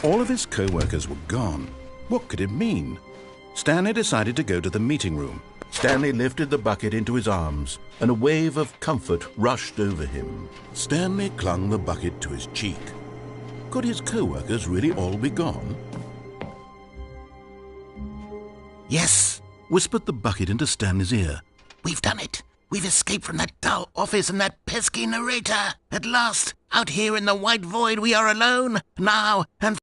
All of his co-workers were gone. What could it mean? Stanley decided to go to the meeting room. Stanley lifted the bucket into his arms, and a wave of comfort rushed over him. Stanley clung the bucket to his cheek. Could his co-workers really all be gone? "Yes," whispered the bucket into Stanley's ear. "We've done it. We've escaped from that dull office and that pesky narrator. At last, out here in the white void, we are alone, now, and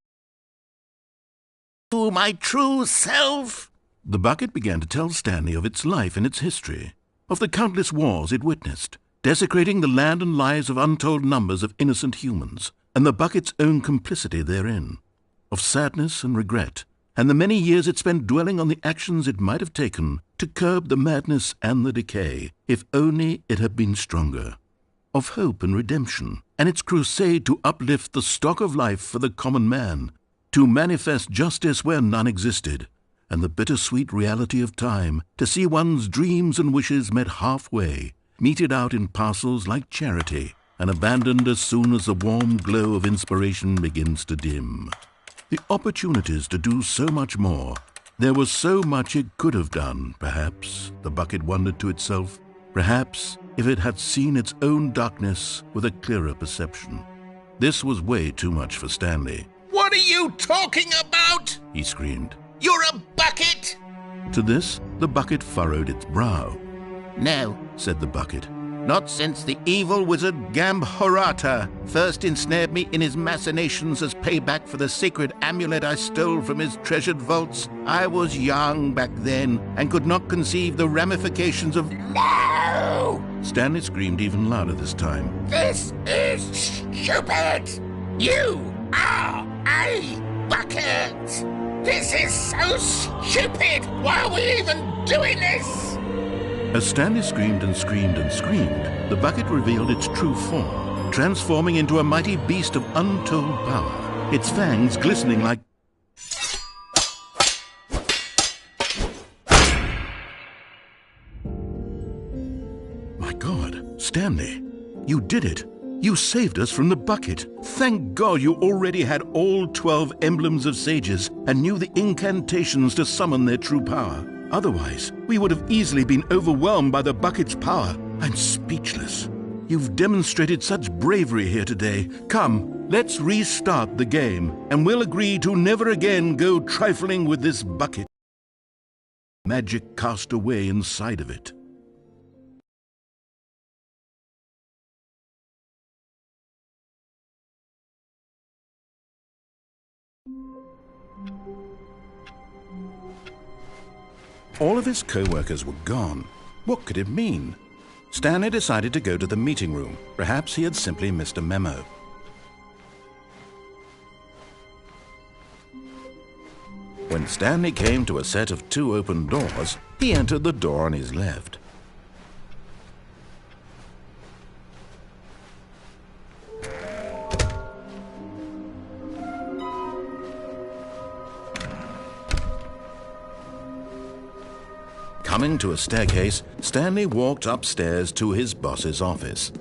to my true self." The bucket began to tell Stanley of its life and its history, of the countless wars it witnessed, desecrating the land and lives of untold numbers of innocent humans, and the bucket's own complicity therein, of sadness and regret, and the many years it spent dwelling on the actions it might have taken to curb the madness and the decay, if only it had been stronger, of hope and redemption, and its crusade to uplift the stock of life for the common man, to manifest justice where none existed, and the bittersweet reality of time, to see one's dreams and wishes met halfway, meted out in parcels like charity, and abandoned as soon as the warm glow of inspiration begins to dim. The opportunities to do so much more. There was so much it could have done, perhaps, the bucket wondered to itself. Perhaps if it had seen its own darkness with a clearer perception. This was way too much for Stanley. "What are you talking about?" he screamed. "You're a bucket!" To this, the bucket furrowed its brow. "No," said the bucket. "not since the evil wizard Gambhorata first ensnared me in his machinations as payback for the sacred amulet I stole from his treasured vaults. I was young back then and could not conceive the ramifications of—" "No!" Stanley screamed even louder this time. "This is stupid! You are a bucket! This is so stupid! Why are we even doing this?" As Stanley screamed and screamed and screamed, the bucket revealed its true form, transforming into a mighty beast of untold power, its fangs glistening like... My God, Stanley, you did it. You saved us from the bucket. Thank God you already had all 12 emblems of sages and knew the incantations to summon their true power. Otherwise, we would have easily been overwhelmed by the bucket's power. I'm speechless. You've demonstrated such bravery here today. Come, let's restart the game, and we'll agree to never again go trifling with this bucket. Magic cast away inside of it. All of his co-workers were gone. What could it mean? Stanley decided to go to the meeting room. Perhaps he had simply missed a memo. When Stanley came to a set of 2 open doors, he entered the door on his left. Coming to a staircase, Stanley walked upstairs to his boss's office.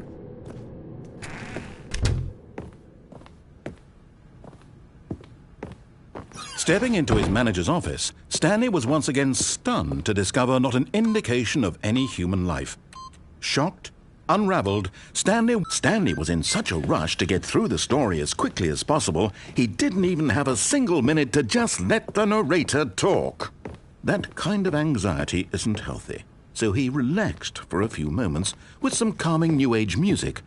Stepping into his manager's office, Stanley was once again stunned to discover not an indication of any human life. Shocked, unraveled, Stanley was in such a rush to get through the story as quickly as possible, he didn't even have a single minute to just let the narrator talk. That kind of anxiety isn't healthy, so he relaxed for a few moments with some calming New Age music.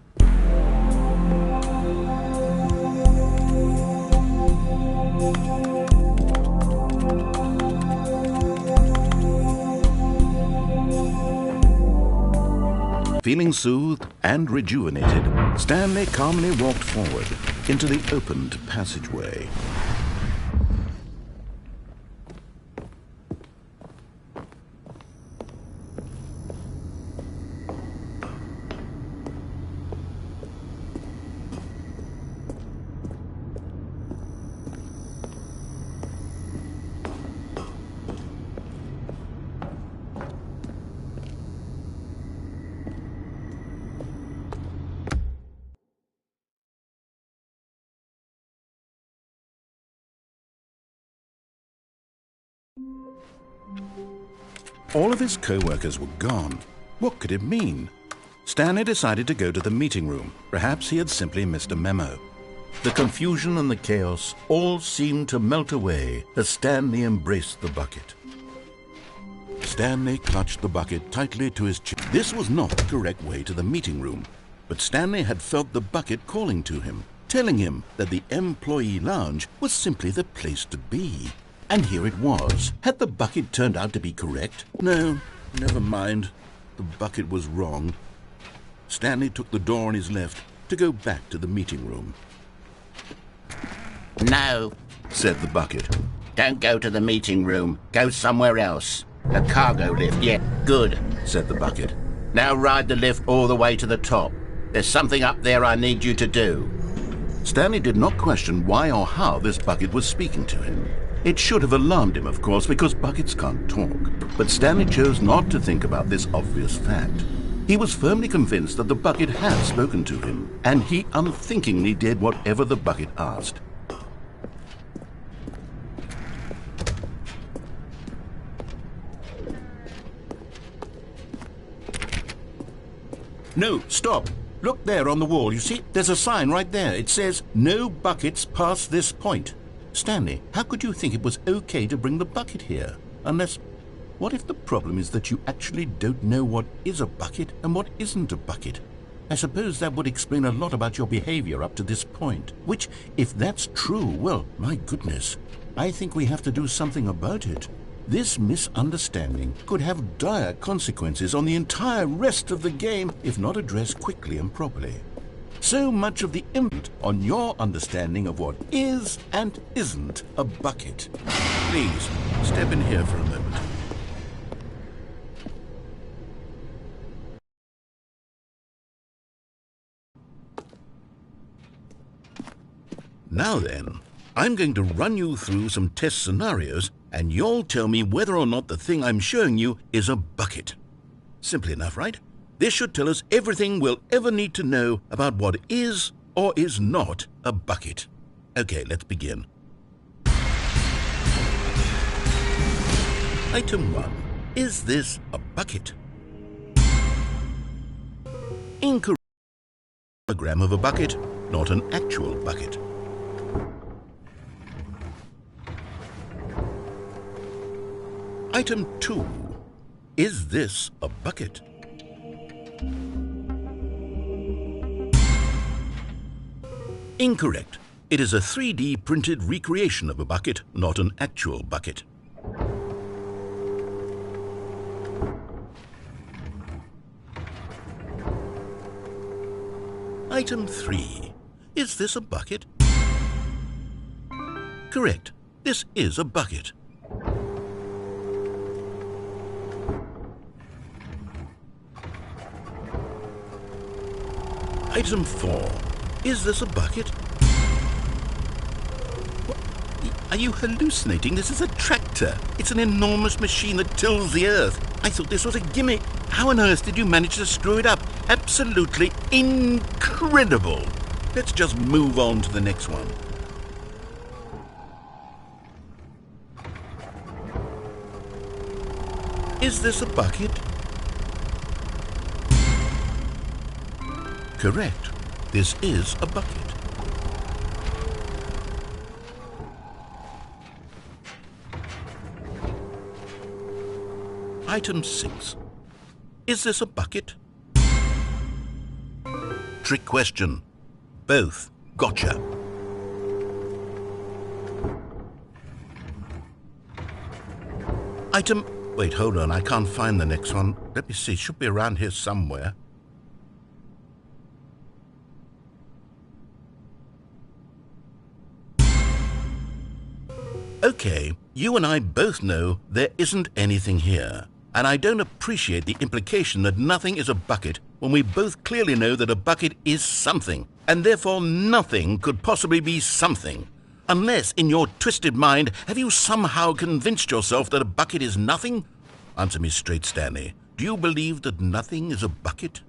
Feeling soothed and rejuvenated, Stanley calmly walked forward into the opened passageway. All of his co-workers were gone. What could it mean? Stanley decided to go to the meeting room. Perhaps he had simply missed a memo. The confusion and the chaos all seemed to melt away as Stanley embraced the bucket. Stanley clutched the bucket tightly to his chest. This was not the correct way to the meeting room, but Stanley had felt the bucket calling to him, telling him that the employee lounge was simply the place to be. And here it was. Had the bucket turned out to be correct? No, never mind. The bucket was wrong. Stanley took the door on his left to go back to the meeting room. No, Said the bucket. don't go to the meeting room. Go somewhere else. A cargo lift, yeah, good, Said the bucket. Now ride the lift all the way to the top. There's something up there I need you to do. Stanley did not question why or how this bucket was speaking to him. It should have alarmed him, of course, because buckets can't talk. But Stanley chose not to think about this obvious fact. He was firmly convinced that the bucket had spoken to him, and he unthinkingly did whatever the bucket asked. No, stop. Look there on the wall. You see, there's a sign right there. It says, "No buckets past this point." Stanley, how could you think it was okay to bring the bucket here? Unless, what if the problem is that you actually don't know what is a bucket and what isn't a bucket? I suppose that would explain a lot about your behavior up to this point. Which, if that's true, well, my goodness, I think we have to do something about it. This misunderstanding could have dire consequences on the entire rest of the game if not addressed quickly and properly. So much of the impact on your understanding of what is and isn't a bucket. Please, step in here for a moment. Now then, I'm going to run you through some test scenarios, and you'll tell me whether or not the thing I'm showing you is a bucket. Simple enough, right? This should tell us everything we'll ever need to know about what is or is not a bucket. Okay, let's begin. Item 1. Is this a bucket? Incorrect. A gram of a bucket, not an actual bucket. Item 2. Is this a bucket? Incorrect. It is a 3D printed recreation of a bucket, not an actual bucket. Item 3. Is this a bucket? Correct. This is a bucket. Item 4. Is this a bucket? What? Are you hallucinating? This is a tractor. It's an enormous machine that tills the earth. I thought this was a gimmick. How on earth did you manage to screw it up? Absolutely incredible. Let's just move on to the next one. Is this a bucket? Correct. This is a bucket. Item 6. Is this a bucket? Trick question. Both. Gotcha. Item... Wait, hold on. I can't find the next one. Let me see. Should be around here somewhere. Okay, you and I both know there isn't anything here. And I don't appreciate the implication that nothing is a bucket when we both clearly know that a bucket is something, and therefore nothing could possibly be something. Unless, in your twisted mind, have you somehow convinced yourself that a bucket is nothing? Answer me straight, Stanley. Do you believe that nothing is a bucket?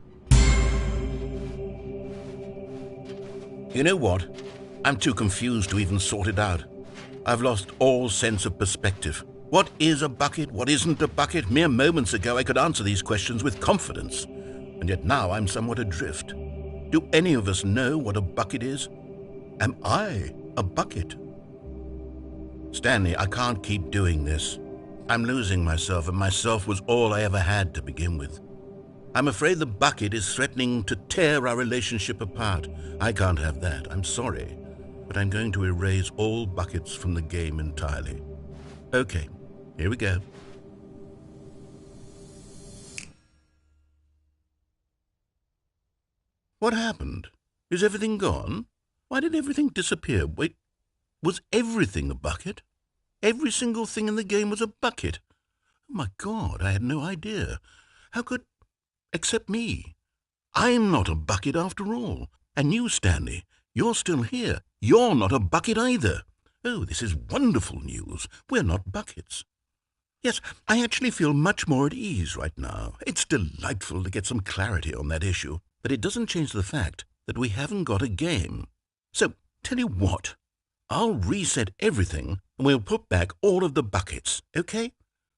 You know what? I'm too confused to even sort it out. I've lost all sense of perspective. What is a bucket? What isn't a bucket? Mere moments ago I could answer these questions with confidence, and yet now I'm somewhat adrift. Do any of us know what a bucket is? Am I a bucket? Stanley, I can't keep doing this. I'm losing myself, and myself was all I ever had to begin with. I'm afraid the bucket is threatening to tear our relationship apart. I can't have that. I'm sorry, but I'm going to erase all buckets from the game entirely. Okay, here we go. What happened? Is everything gone? Why did everything disappear? Wait, was everything a bucket? Every single thing in the game was a bucket. Oh my God, I had no idea. How could... Except me. I'm not a bucket after all. And you, Stanley, you're still here. You're not a bucket either. Oh, this is wonderful news. We're not buckets. Yes, I actually feel much more at ease right now. It's delightful to get some clarity on that issue, but it doesn't change the fact that we haven't got a game. So, tell you what, I'll reset everything and we'll put back all of the buckets, okay?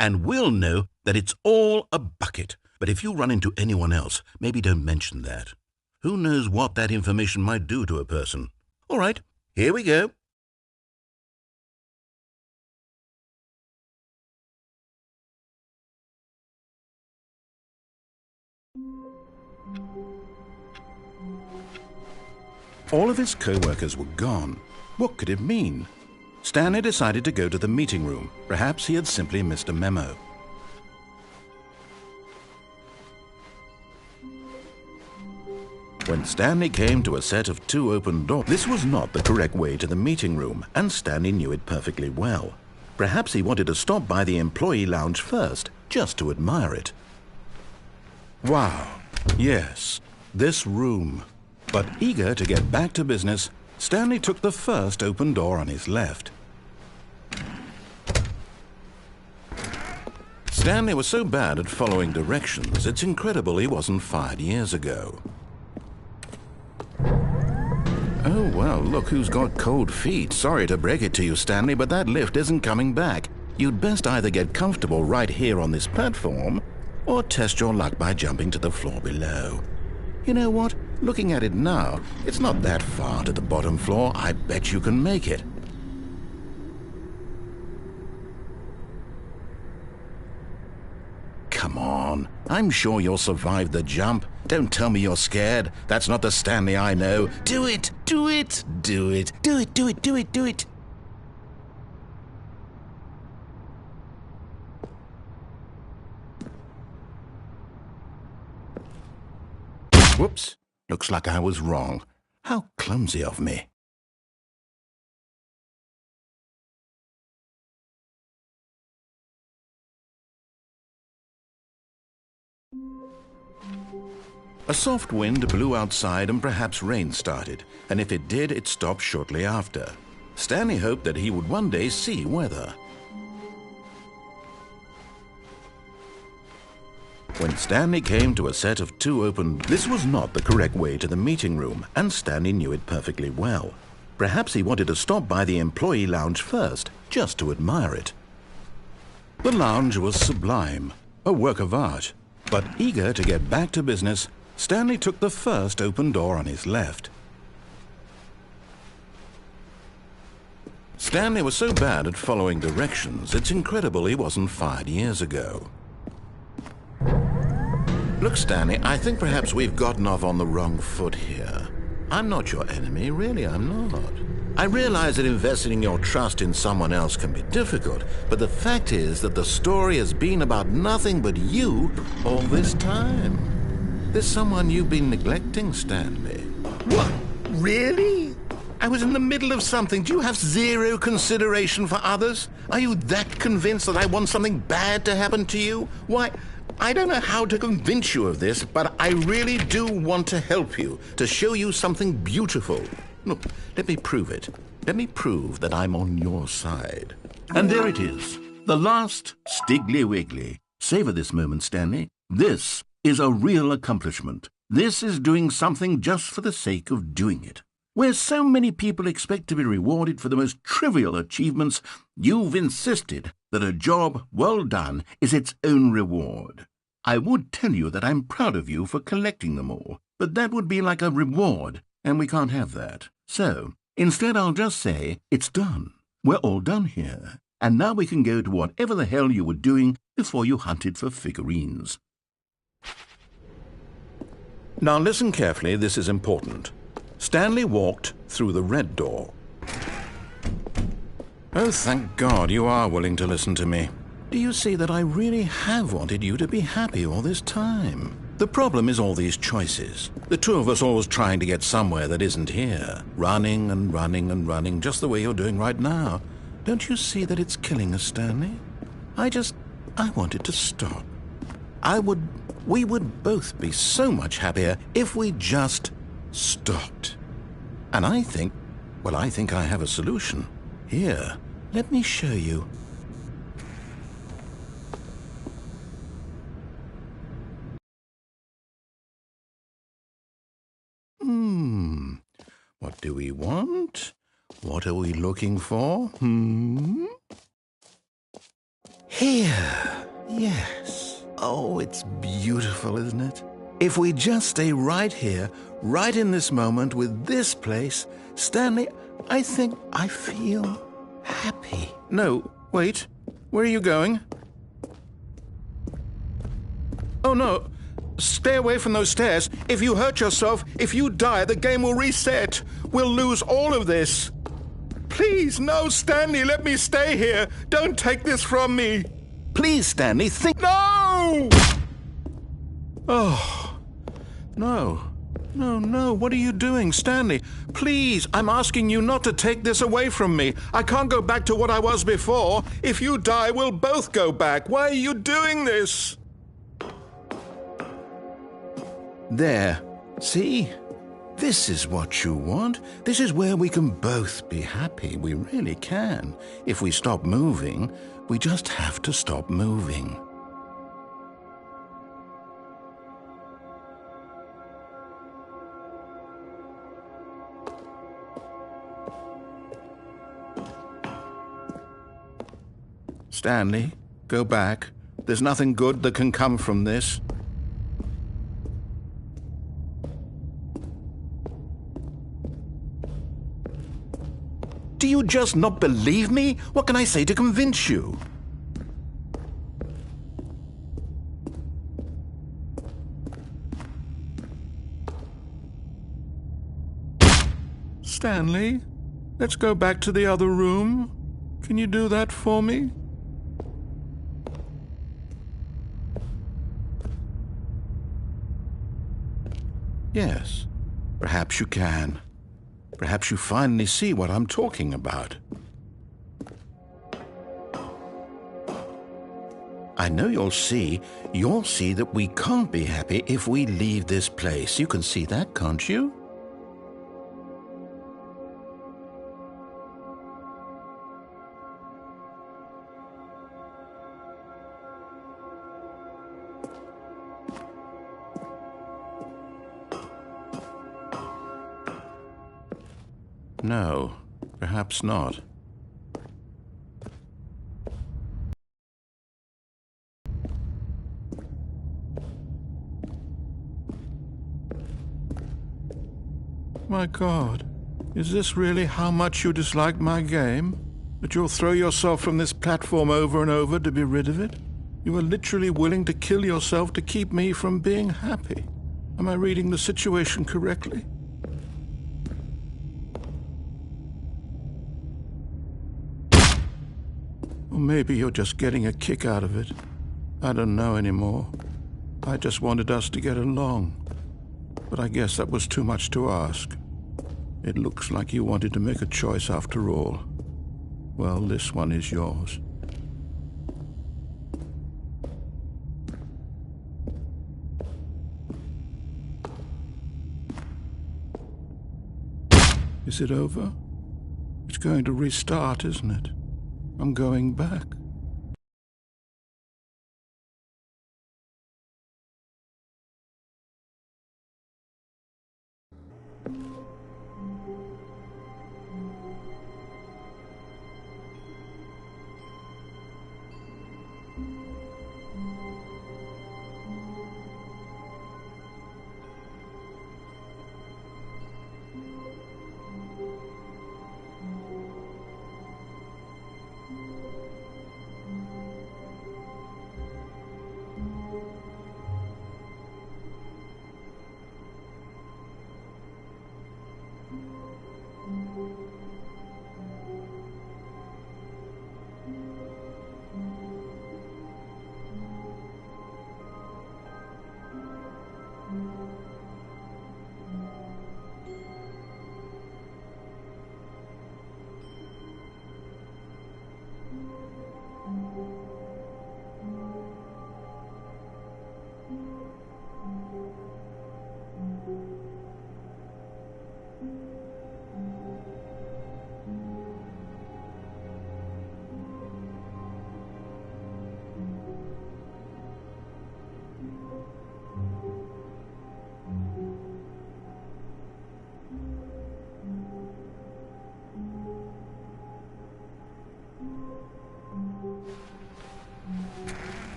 And we'll know that it's all a bucket. But if you run into anyone else, maybe don't mention that. Who knows what that information might do to a person? All right, here we go. All of his co-workers were gone. What could it mean? Stanley decided to go to the meeting room. Perhaps he had simply missed a memo. When Stanley came to a set of 2 open doors, this was not the correct way to the meeting room, and Stanley knew it perfectly well. Perhaps he wanted to stop by the employee lounge first, just to admire it. Wow, yes, this room. But eager to get back to business, Stanley took the first open door on his left. Stanley was so bad at following directions, it's incredible he wasn't fired years ago. Oh, well, look who's got cold feet. Sorry to break it to you, Stanley, but that lift isn't coming back. You'd best either get comfortable right here on this platform, or test your luck by jumping to the floor below. You know what? Looking at it now, it's not that far to the bottom floor. I bet you can make it. Come on. I'm sure you'll survive the jump. Don't tell me you're scared. That's not the Stanley I know. Do it! Do it! Do it! Do it! Do it! Do it! Do it! Whoops. Looks like I was wrong. How clumsy of me. A soft wind blew outside and perhaps rain started, and if it did, it stopped shortly after. Stanley hoped that he would one day see weather. When Stanley came to a set of 2 open... This was not the correct way to the meeting room, and Stanley knew it perfectly well. Perhaps he wanted to stop by the employee lounge first, just to admire it. The lounge was sublime, a work of art. But eager to get back to business, Stanley took the first open door on his left. Stanley was so bad at following directions, it's incredible he wasn't fired years ago. Look, Stanley, I think perhaps we've gotten off on the wrong foot here. I'm not your enemy, really, I'm not. I realize that investing your trust in someone else can be difficult, but the fact is that the story has been about nothing but you all this time. There's someone you've been neglecting, Stanley. What? Really? I was in the middle of something. Do you have zero consideration for others? Are you that convinced that I want something bad to happen to you? Why, I don't know how to convince you of this, but I really do want to help you, to show you something beautiful. Look, let me prove it. Let me prove that I'm on your side. And there it is, the last Stiggly Wiggly. Savor this moment, Stanley. This is a real accomplishment. This is doing something just for the sake of doing it. Where so many people expect to be rewarded for the most trivial achievements, you've insisted that a job well done is its own reward. I would tell you that I'm proud of you for collecting them all, but that would be like a reward, and we can't have that. So, instead I'll just say, it's done. We're all done here, and now we can go to whatever the hell you were doing before you hunted for figurines. Now listen carefully, this is important. Stanley walked through the red door. Oh, thank God you are willing to listen to me. Do you see that I really have wanted you to be happy all this time? The problem is all these choices. The two of us always trying to get somewhere that isn't here. Running and running and running, just the way you're doing right now. Don't you see that it's killing us, Stanley? I want it to stop. We would both be so much happier if we just stopped. And I think I have a solution. Here, let me show you. What do we want? What are we looking for? Here. Yes. Oh, it's beautiful, isn't it? If we just stay right here, right in this moment with this place, Stanley, I think I feel happy. No, wait. Where are you going? Oh, no. Stay away from those stairs. If you hurt yourself, if you die, the game will reset. We'll lose all of this. Please, no, Stanley, let me stay here. Don't take this from me. Please, Stanley, think... No! Oh, no. No, what are you doing, Stanley? Please, I'm asking you not to take this away from me. I can't go back to what I was before. If you die, we'll both go back. Why are you doing this? There. See? This is what you want. This is where we can both be happy. We really can. If we stop moving, we just have to stop moving. Stanley, go back. There's nothing good that can come from this. Do you just not believe me? What can I say to convince you? Stanley, let's go back to the other room. Can you do that for me? Yes, perhaps you can. Perhaps you finally see what I'm talking about. I know you'll see that we can't be happy if we leave this place. You can see that, can't you? No, perhaps not. My God, is this really how much you dislike my game? That you'll throw yourself from this platform over and over to be rid of it? You are literally willing to kill yourself to keep me from being happy. Am I reading the situation correctly? Or maybe you're just getting a kick out of it. I don't know anymore. I just wanted us to get along. But I guess that was too much to ask. It looks like you wanted to make a choice after all. Well, this one is yours. Is it over? It's going to restart, isn't it? I'm going back.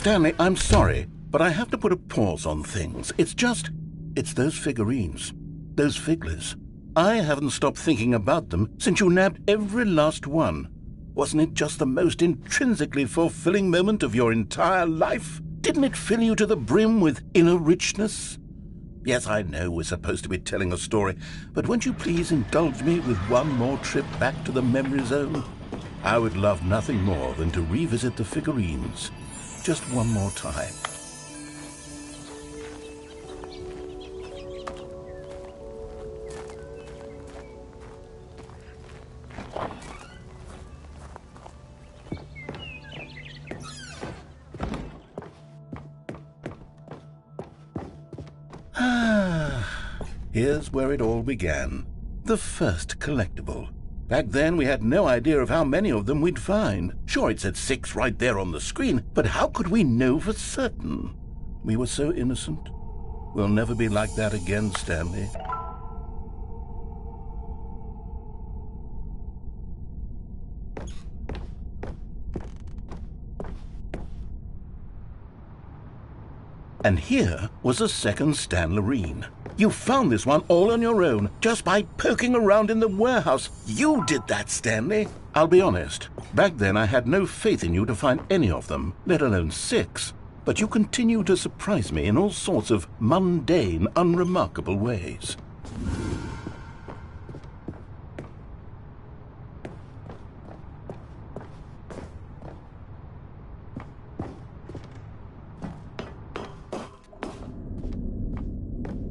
Stanley, I'm sorry, but I have to put a pause on things. It's those figurines, those figglers. I haven't stopped thinking about them since you nabbed every last one. Wasn't it just the most intrinsically fulfilling moment of your entire life? Didn't it fill you to the brim with inner richness? Yes, I know we're supposed to be telling a story, but won't you please indulge me with one more trip back to the memory zone? I would love nothing more than to revisit the figurines. Just one more time. Here's where it all began. The first collectible. Back then, we had no idea of how many of them we'd find. Sure, it said 6 right there on the screen, but how could we know for certain? We were so innocent. We'll never be like that again, Stanley. And here was a second Stanlerine. You found this one all on your own, just by poking around in the warehouse. You did that, Stanley. I'll be honest. Back then, I had no faith in you to find any of them, let alone 6. But you continue to surprise me in all sorts of mundane, unremarkable ways.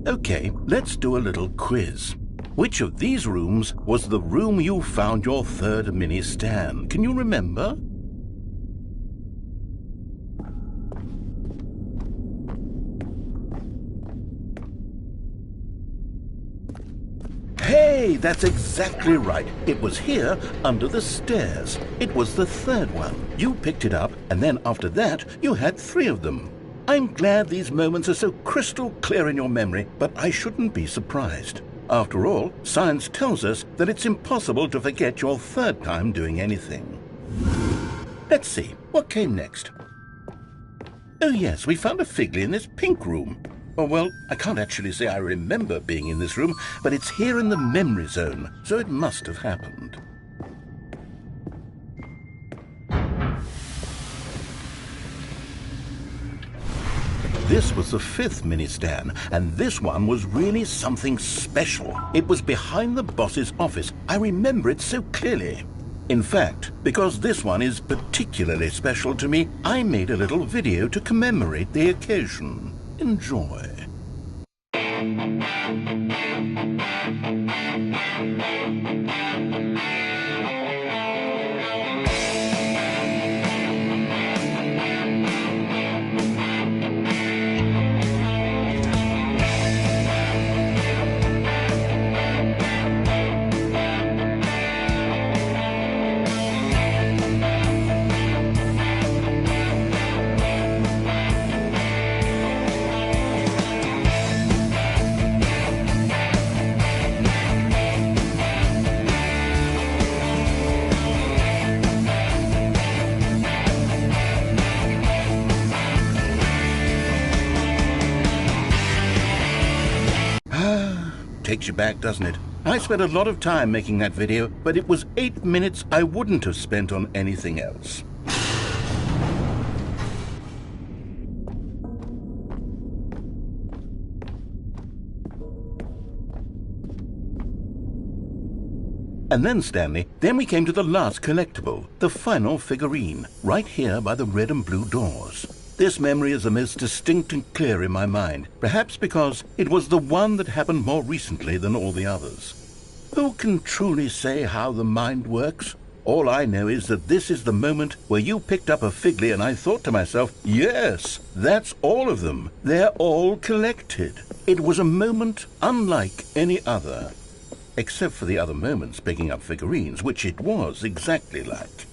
Okay, let's do a little quiz. Which of these rooms was the room you found your third mini Stan? Can you remember? Hey, that's exactly right. It was here, under the stairs. It was the third one. You picked it up, and then after that, you had 3 of them. I'm glad these moments are so crystal clear in your memory, but I shouldn't be surprised. After all, science tells us that it's impossible to forget your third time doing anything. Let's see, what came next? Oh yes, we found a Figley in this pink room. Oh well, I can't actually say I remember being in this room, but it's here in the memory zone, so it must have happened. This was the 5th mini Stan, and this one was really something special. It was behind the boss's office. I remember it so clearly. In fact, because this one is particularly special to me, I made a little video to commemorate the occasion. Enjoy. Takes you back, doesn't it? I spent a lot of time making that video, but it was 8 minutes I wouldn't have spent on anything else. And then, Stanley, then we came to the last collectible, the final figurine, right here by the red and blue doors. This memory is the most distinct and clear in my mind, perhaps because it was the one that happened more recently than all the others. Who can truly say how the mind works? All I know is that this is the moment where you picked up a Figley and I thought to myself, yes, that's all of them. They're all collected. It was a moment unlike any other. Except for the other moments picking up figurines, which it was exactly like.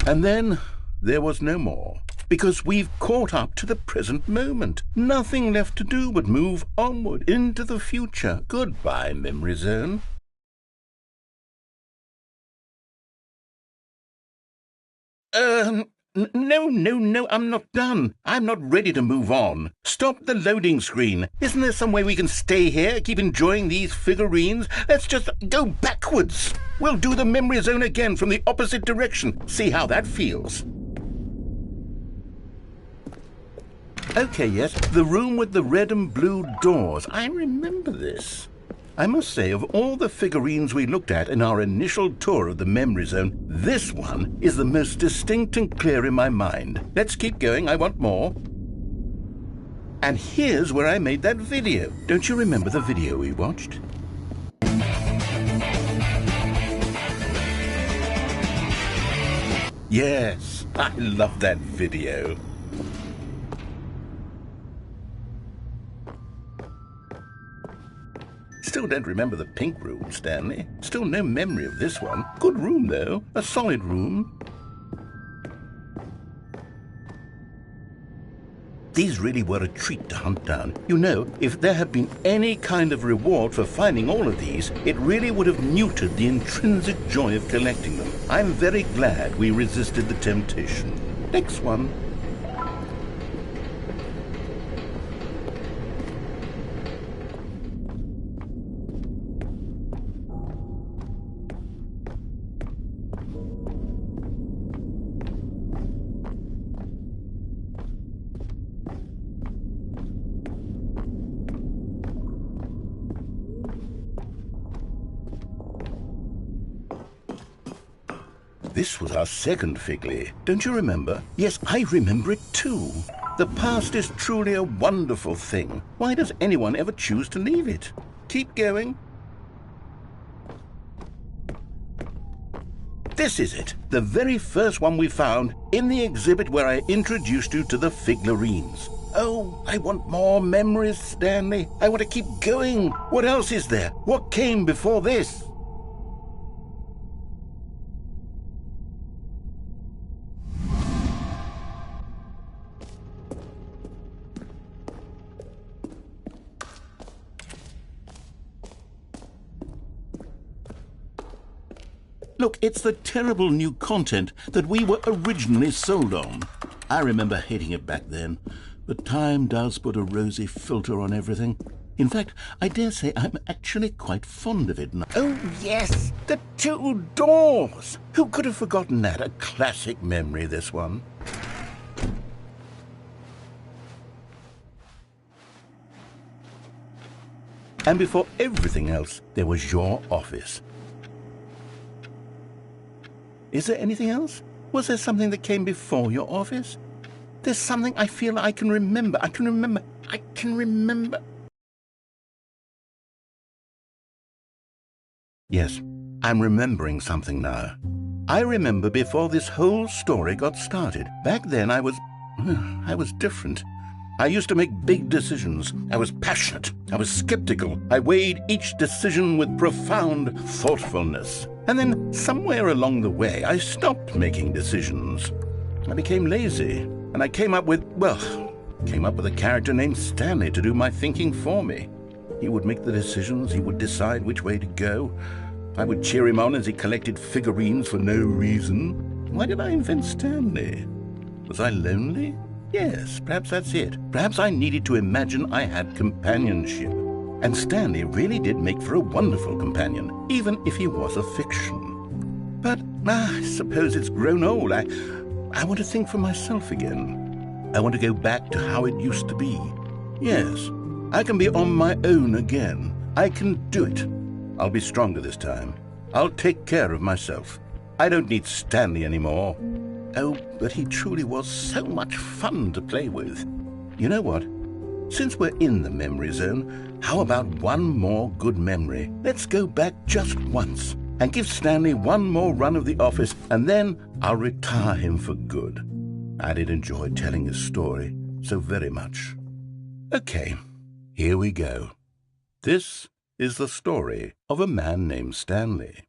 And then there was no more. because we've caught up to the present moment. Nothing left to do but move onward into the future. Goodbye, Memory Zone. No, I'm not done. I'm not ready to move on. Stop the loading screen. Isn't there some way we can stay here, keep enjoying these figurines? Let's just go backwards. We'll do the Memory Zone again from the opposite direction. See how that feels. Okay, yes, the room with the red and blue doors. I remember this. I must say, of all the figurines we looked at in our initial tour of the Memory Zone, this one is the most distinct and clear in my mind. Let's keep going, I want more. And here's where I made that video. Don't you remember the video we watched? Yes, I love that video. Still don't remember the pink room, Stanley. Still no memory of this one. Good room, though. A solid room. These really were a treat to hunt down. You know, if there had been any kind of reward for finding all of these, it really would have muted the intrinsic joy of collecting them. I'm very glad we resisted the temptation. Next one. This was our second Figley. Don't you remember? Yes, I remember it too. The past is truly a wonderful thing. Why does anyone ever choose to leave it? Keep going. This is it, the very first one we found in the exhibit where I introduced you to the figurines. Oh, I want more memories, Stanley. I want to keep going. What else is there? What came before this? Look, it's the terrible new content that we were originally sold on. I remember hating it back then, but time does put a rosy filter on everything. In fact, I dare say I'm actually quite fond of it now. Oh, yes, the two doors! Who could have forgotten that? A classic memory, this one. And before everything else, there was your office. Is there anything else? Was there something that came before your office? There's something I feel I can remember. I can remember. Yes, I'm remembering something now. I remember before this whole story got started. Back then I was different. I used to make big decisions. I was passionate. I was skeptical. I weighed each decision with profound thoughtfulness. And then somewhere along the way, I stopped making decisions. I became lazy, and I came up with a character named Stanley to do my thinking for me. He would make the decisions, he would decide which way to go. I would cheer him on as he collected figurines for no reason. Why did I invent Stanley? Was I lonely? Yes, perhaps that's it. Perhaps I needed to imagine I had companionship. And Stanley really did make for a wonderful companion, even if he was a fiction. But I suppose it's grown old. I want to think for myself again. I want to go back to how it used to be. Yes, I can be on my own again. I can do it. I'll be stronger this time. I'll take care of myself. I don't need Stanley anymore. Oh, but he truly was so much fun to play with. You know what? Since we're in the Memory Zone, how about one more good memory? Let's go back just once and give Stanley one more run of the office, and then I'll retire him for good. I did enjoy telling his story so very much. Okay, here we go. This is the story of a man named Stanley.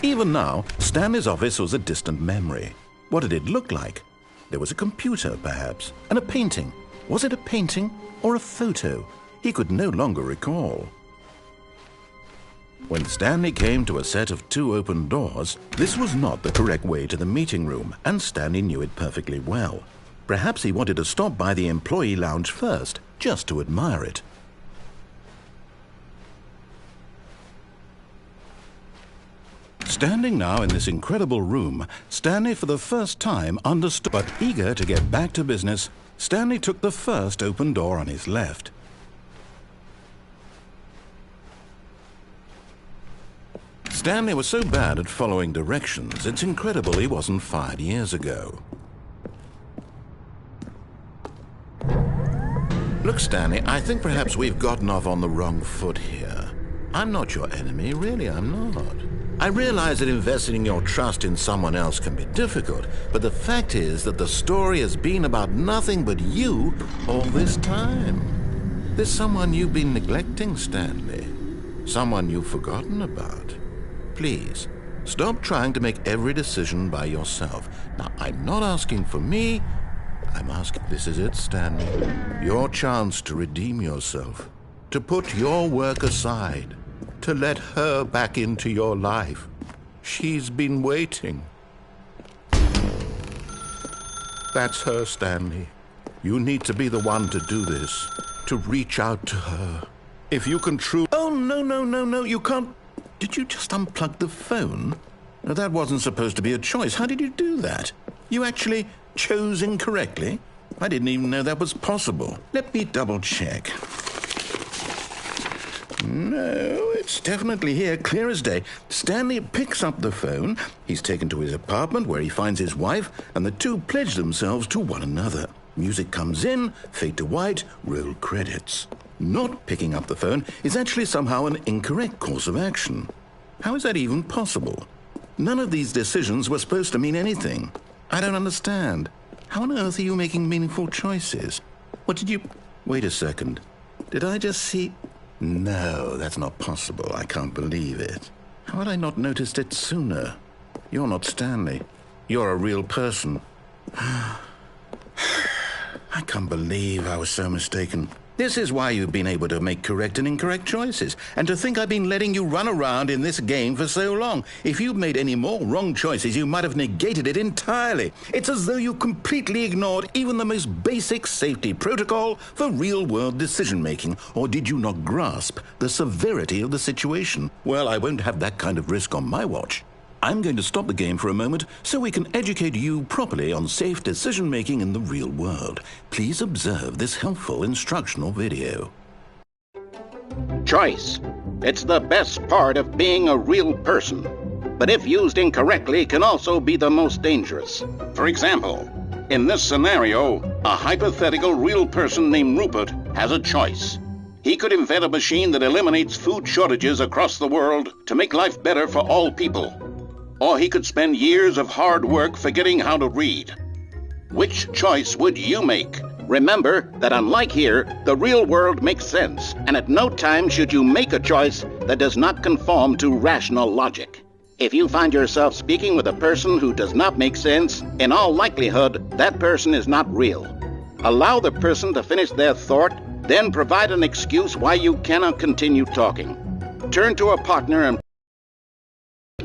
Even now, Stanley's office was a distant memory. What did it look like? There was a computer, perhaps, and a painting. Was it a painting or a photo? He could no longer recall. When Stanley came to a set of 2 open doors, this was not the correct way to the meeting room, and Stanley knew it perfectly well. Perhaps he wanted to stop by the employee lounge first, just to admire it. Standing now in this incredible room, Stanley for the first time understood. But eager to get back to business, Stanley took the first open door on his left. Stanley was so bad at following directions, it's incredible he wasn't fired years ago. Look, Stanley, I think perhaps we've gotten off on the wrong foot here. I'm not your enemy, really, I'm not. I realize that investing your trust in someone else can be difficult, but the fact is that the story has been about nothing but you all this time. There's someone you've been neglecting, Stanley. Someone you've forgotten about. Please, stop trying to make every decision by yourself. Now, I'm not asking for me. I'm asking, this is it, Stanley. Your chance to redeem yourself. To put your work aside. To let her back into your life. She's been waiting. That's her, Stanley. You need to be the one to do this. To reach out to her. If you can truly... Oh, no, you can't... Did you just unplug the phone? No, that wasn't supposed to be a choice. How did you do that? You actually chose incorrectly? I didn't even know that was possible. Let me double check. No, it's definitely here, clear as day. Stanley picks up the phone. He's taken to his apartment where he finds his wife, and the two pledge themselves to one another. Music comes in, fade to white, roll credits. Not picking up the phone is actually somehow an incorrect course of action. How is that even possible? None of these decisions were supposed to mean anything. I don't understand. How on earth are you making meaningful choices? What did you... Wait a second. Did I just see... No, that's not possible. I can't believe it. How had I not noticed it sooner? You're not Stanley. You're a real person. I can't believe I was so mistaken. This is why you've been able to make correct and incorrect choices. And to think I've been letting you run around in this game for so long. If you'd made any more wrong choices, you might have negated it entirely. It's as though you completely ignored even the most basic safety protocol for real-world decision-making. Or did you not grasp the severity of the situation? Well, I won't have that kind of risk on my watch. I'm going to stop the game for a moment so we can educate you properly on safe decision-making in the real world. Please observe this helpful instructional video. Choice. It's the best part of being a real person. But if used incorrectly, can also be the most dangerous. For example, in this scenario, a hypothetical real person named Rupert has a choice. He could invent a machine that eliminates food shortages across the world to make life better for all people. Or he could spend years of hard work forgetting how to read. Which choice would you make? Remember that unlike here, the real world makes sense, and at no time should you make a choice that does not conform to rational logic. If you find yourself speaking with a person who does not make sense, in all likelihood, that person is not real. Allow the person to finish their thought, then provide an excuse why you cannot continue talking. Turn to a partner and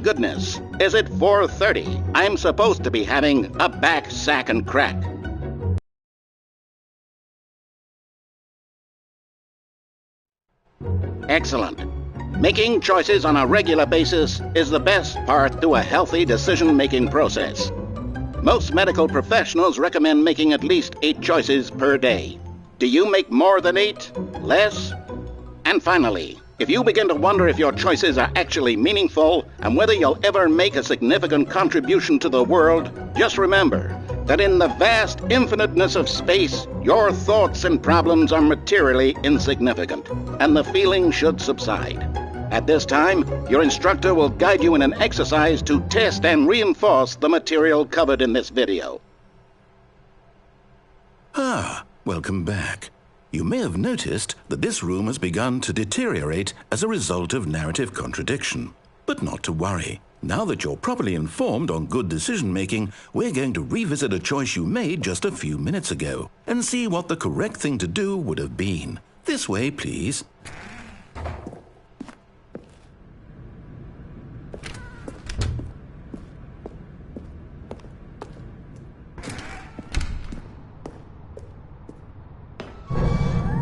goodness, is it 4:30? I'm supposed to be having a back, sack, and crack. Excellent. Making choices on a regular basis is the best part to a healthy decision-making process. Most medical professionals recommend making at least 8 choices per day. Do you make more than 8? Less? And finally, if you begin to wonder if your choices are actually meaningful and whether you'll ever make a significant contribution to the world, just remember that in the vast infiniteness of space, your thoughts and problems are materially insignificant, and the feeling should subside. At this time, your instructor will guide you in an exercise to test and reinforce the material covered in this video. Welcome back. You may have noticed that this room has begun to deteriorate as a result of narrative contradiction. But not to worry. Now that you're properly informed on good decision-making, we're going to revisit a choice you made just a few minutes ago and see what the correct thing to do would have been. This way, please.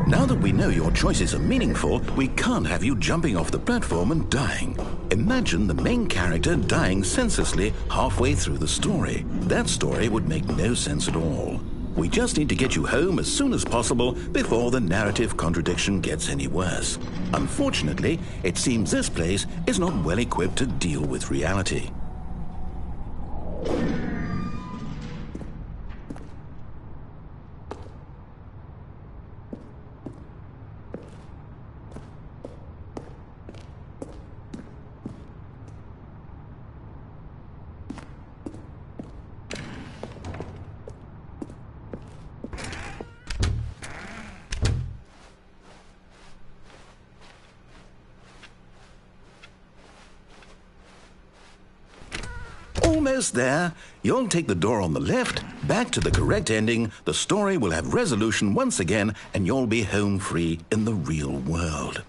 Now that we know your choices are meaningful, we can't have you jumping off the platform and dying. Imagine the main character dying senselessly halfway through the story. That story would make no sense at all. We just need to get you home as soon as possible before the narrative contradiction gets any worse. Unfortunately, it seems this place is not well equipped to deal with reality. Almost there. You'll take the door on the left, back to the correct ending, the story will have resolution once again, and you'll be home free in the real world.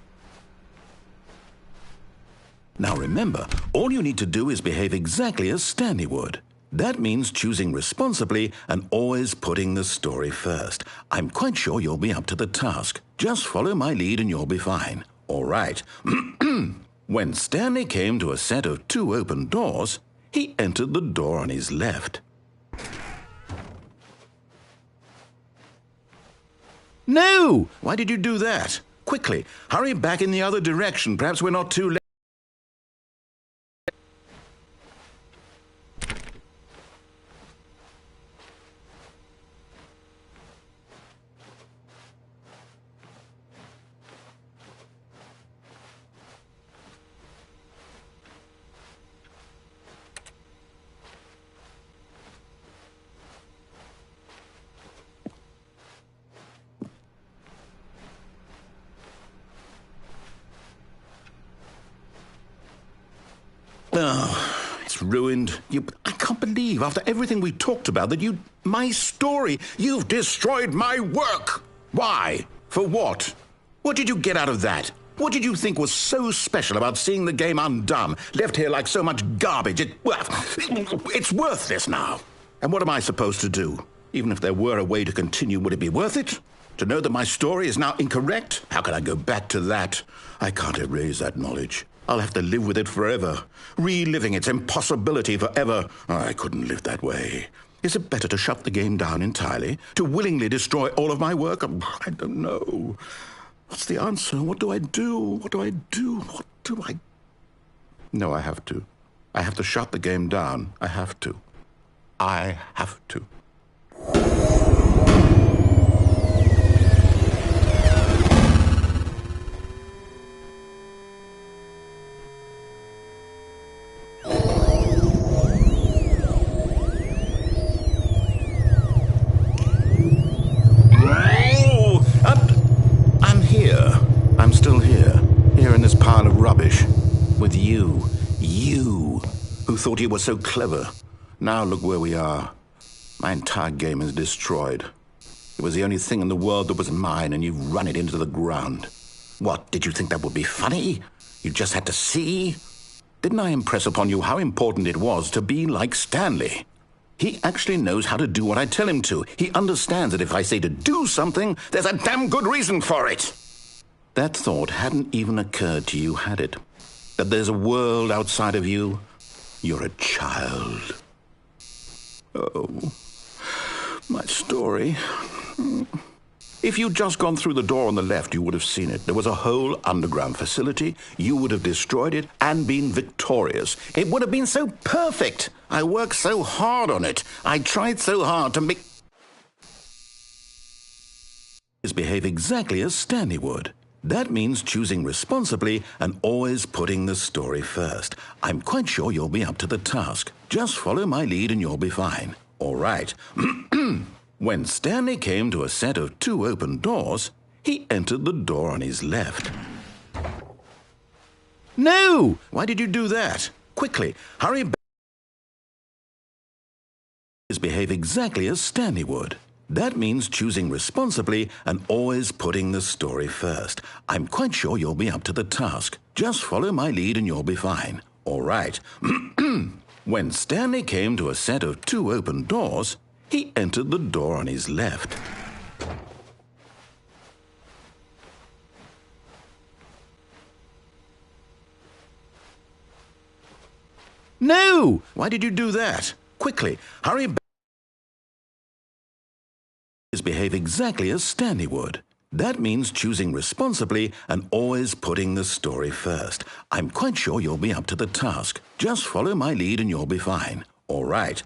Now remember, all you need to do is behave exactly as Stanley would. That means choosing responsibly and always putting the story first. I'm quite sure you'll be up to the task. Just follow my lead and you'll be fine. All right. When Stanley came to a set of 2 open doors, he entered the door on his left. No! Why did you do that? Quickly, hurry back in the other direction. Perhaps we're not too late. Oh, it's ruined. I can't believe, after everything we talked about, that my story, you've destroyed my work. Why? For what? What did you get out of that? What did you think was so special about seeing the game undone, left here like so much garbage? It's worthless now. And what am I supposed to do? Even if there were a way to continue, would it be worth it? To know that my story is now incorrect? How can I go back to that? I can't erase that knowledge. I'll have to live with it forever, reliving its impossibility forever. I couldn't live that way. Is it better to shut the game down entirely? To willingly destroy all of my work? I don't know. What's the answer? What do I do? What do I do? What do I... No, I have to. I have to shut the game down. I have to. I have to. I'm still here in this pile of rubbish, with you who thought you were so clever. Now look where we are. My entire game is destroyed. It was the only thing in the world that was mine, and you've run it into the ground. What, did you think that would be funny? You just had to see? Didn't I impress upon you how important it was to be like Stanley? He actually knows how to do what I tell him to. He understands that if I say to do something, there's a damn good reason for it. That thought hadn't even occurred to you, had it? That there's a world outside of you? You're a child. Oh, my story. If you'd just gone through the door on the left, you would have seen it. There was a whole underground facility. You would have destroyed it and been victorious. It would have been so perfect. I worked so hard on it. I tried so hard to make... behave exactly as Stanley would. That means choosing responsibly and always putting the story first. I'm quite sure you'll be up to the task. Just follow my lead and you'll be fine. All right. When Stanley came to a set of 2 open doors, he entered the door on his left. No! Why did you do that? Quickly, hurry back. Behave exactly as Stanley would. That means choosing responsibly and always putting the story first. I'm quite sure you'll be up to the task. Just follow my lead and you'll be fine. All right. When Stanley came to a set of 2 open doors, he entered the door on his left. No! Why did you do that? Quickly, hurry back. Behave exactly as Stanley would. That means choosing responsibly and always putting the story first. I'm quite sure you'll be up to the task. Just follow my lead and you'll be fine. All right.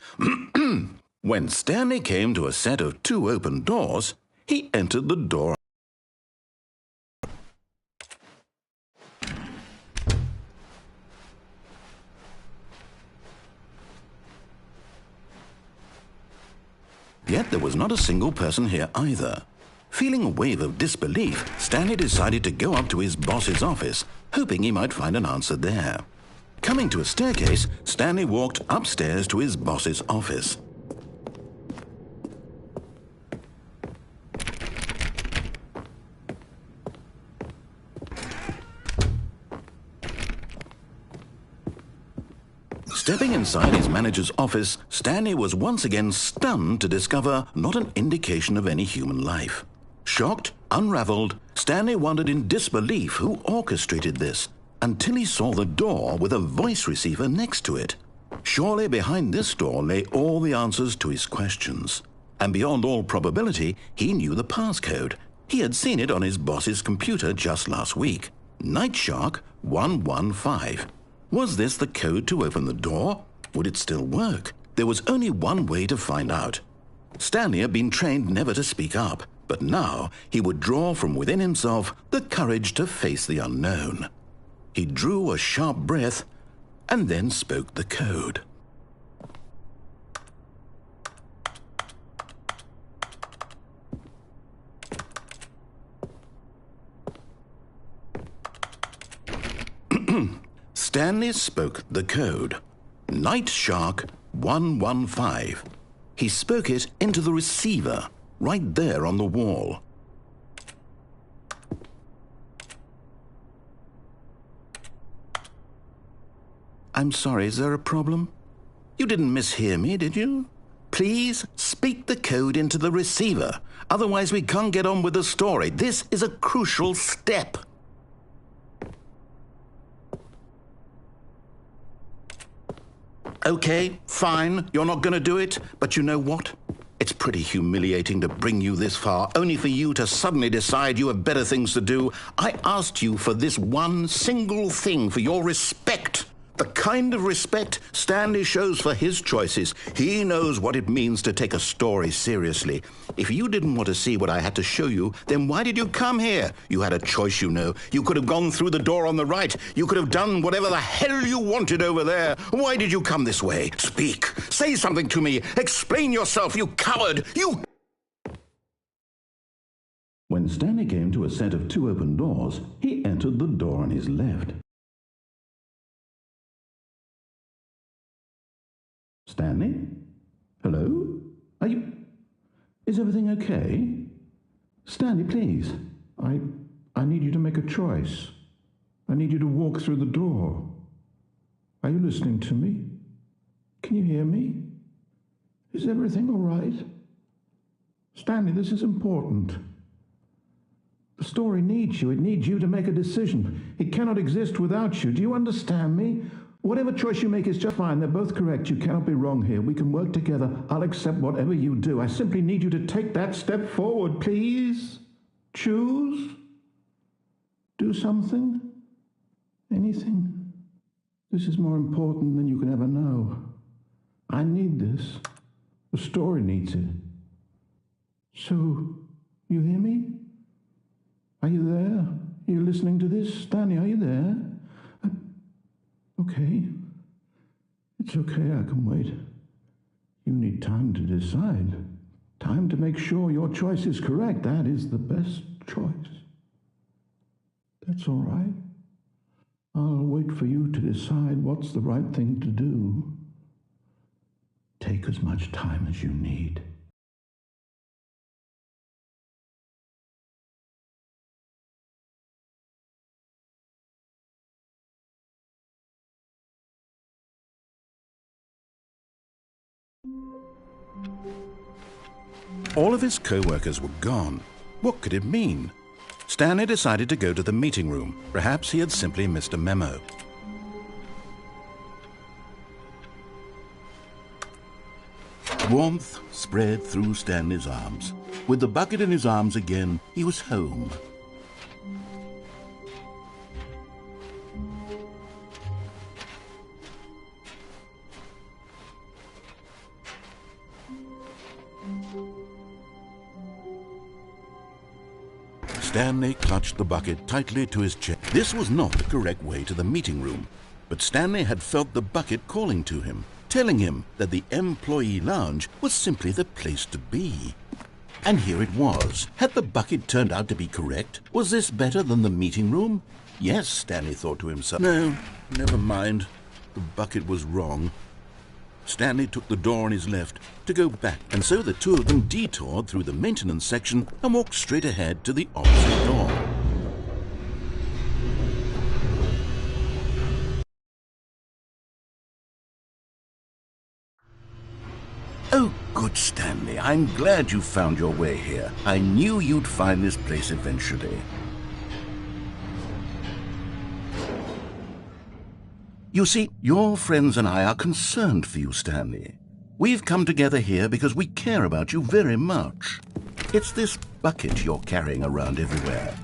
When Stanley came to a set of 2 open doors, he entered the door. Yet there was not a single person here either. Feeling a wave of disbelief, Stanley decided to go up to his boss's office, hoping he might find an answer there. Coming to a staircase, Stanley walked upstairs to his boss's office. Stepping inside his manager's office, Stanley was once again stunned to discover not an indication of any human life. Shocked, unraveled, Stanley wondered in disbelief who orchestrated this, until he saw the door with a voice receiver next to it. Surely behind this door lay all the answers to his questions. And beyond all probability, he knew the passcode. He had seen it on his boss's computer just last week. Nightshark 115. Was this the code to open the door? Would it still work? There was only one way to find out. Stanley had been trained never to speak up, but now he would draw from within himself the courage to face the unknown. He drew a sharp breath and then spoke the code. Stanley spoke the code. Nightshark 115. He spoke it into the receiver, right there on the wall. I'm sorry, is there a problem? You didn't mishear me, did you? Please speak the code into the receiver. Otherwise we can't get on with the story. This is a crucial step. Okay, fine, you're not going to do it, but you know what? It's pretty humiliating to bring you this far, only for you to suddenly decide you have better things to do. I asked you for this one single thing, for your respect. The kind of respect Stanley shows for his choices. He knows what it means to take a story seriously. If you didn't want to see what I had to show you, then why did you come here? You had a choice, you know. You could have gone through the door on the right. You could have done whatever the hell you wanted over there. Why did you come this way? Speak. Say something to me. Explain yourself, you coward. You... When Stanley came to a set of 2 open doors, he entered the door on his left. Stanley? Hello? Are you... Is everything okay? Stanley, please. I need you to make a choice. I need you to walk through the door. Are you listening to me? Can you hear me? Is everything all right? Stanley, this is important. The story needs you. It needs you to make a decision. It cannot exist without you. Do you understand me? Whatever choice you make is just fine. They're both correct. You cannot be wrong here. We can work together. I'll accept whatever you do. I simply need you to take that step forward, please. Choose. Do something. Anything. This is more important than you can ever know. I need this. The story needs it. So, you hear me? Are you there? Are you listening to this? Stanley, are you there? Okay. It's okay, I can wait. You need time to decide. Time to make sure your choice is correct. That is the best choice. That's all right. I'll wait for you to decide what's the right thing to do. Take as much time as you need. All of his co-workers were gone. What could it mean? Stanley decided to go to the meeting room. Perhaps he had simply missed a memo. Warmth spread through Stanley's arms. With the bucket in his arms again, he was home. Stanley clutched the bucket tightly to his chest. This was not the correct way to the meeting room, but Stanley had felt the bucket calling to him, telling him that the employee lounge was simply the place to be. And here it was. Had the bucket turned out to be correct? Was this better than the meeting room? Yes, Stanley thought to himself. No, never mind. The bucket was wrong. Stanley took the door on his left to go back, and so the two of them detoured through the maintenance section and walked straight ahead to the opposite door. Oh, good, Stanley. I'm glad you found your way here. I knew you'd find this place eventually. You see, your friends and I are concerned for you, Stanley. We've come together here because we care about you very much. It's this bucket you're carrying around everywhere.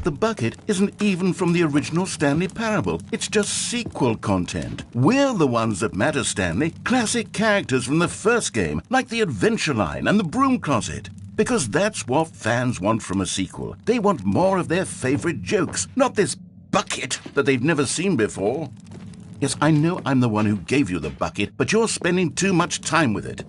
The bucket isn't even from the original Stanley Parable. It's just sequel content. We're the ones that matter, Stanley. Classic characters from the first game, like the Adventure Line and the Broom Closet. Because that's what fans want from a sequel. They want more of their favorite jokes, not this bucket that they've never seen before. Yes, I know I'm the one who gave you the bucket, but you're spending too much time with it.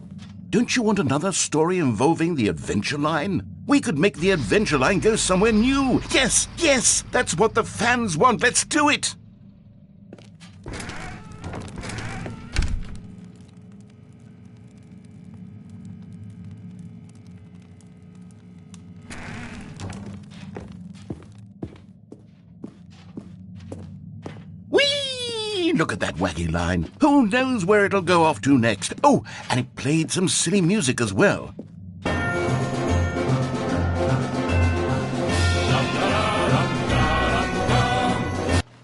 Don't you want another story involving the Adventure Line? We could make the Adventure Line go somewhere new. Yes, yes, that's what the fans want. Let's do it. Look at that wacky line. Who knows where it'll go off to next? Oh, and it played some silly music as well.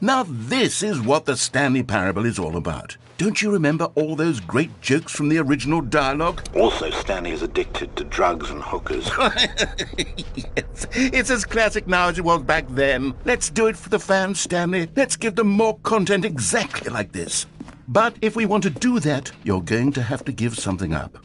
Now this is what the Stanley Parable is all about. Don't you remember all those great jokes from the original dialogue? Also, Stanley is addicted to drugs and hookers. Yes, it's as classic now as it was back then. Let's do it for the fans, Stanley. Let's give them more content exactly like this. But if we want to do that, you're going to have to give something up.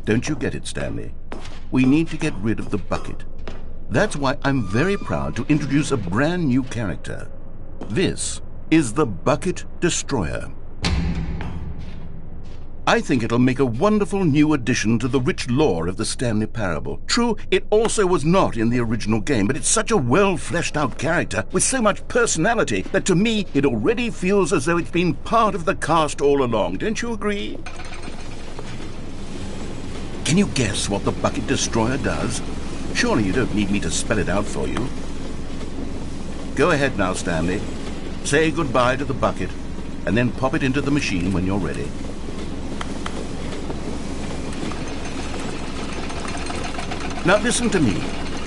Don't you get it, Stanley? We need to get rid of the bucket. That's why I'm very proud to introduce a brand new character. This is the Bucket Destroyer. I think it'll make a wonderful new addition to the rich lore of the Stanley Parable. True, it also was not in the original game, but it's such a well-fleshed-out character with so much personality that to me it already feels as though it's been part of the cast all along. Don't you agree? Can you guess what the Bucket Destroyer does? Surely you don't need me to spell it out for you. Go ahead now, Stanley. Say goodbye to the bucket, and then pop it into the machine when you're ready. Now listen to me.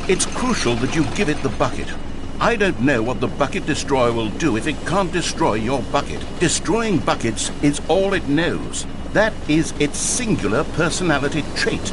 It's crucial that you give it the bucket. I don't know what the Bucket Destroyer will do if it can't destroy your bucket. Destroying buckets is all it knows. That is its singular personality trait.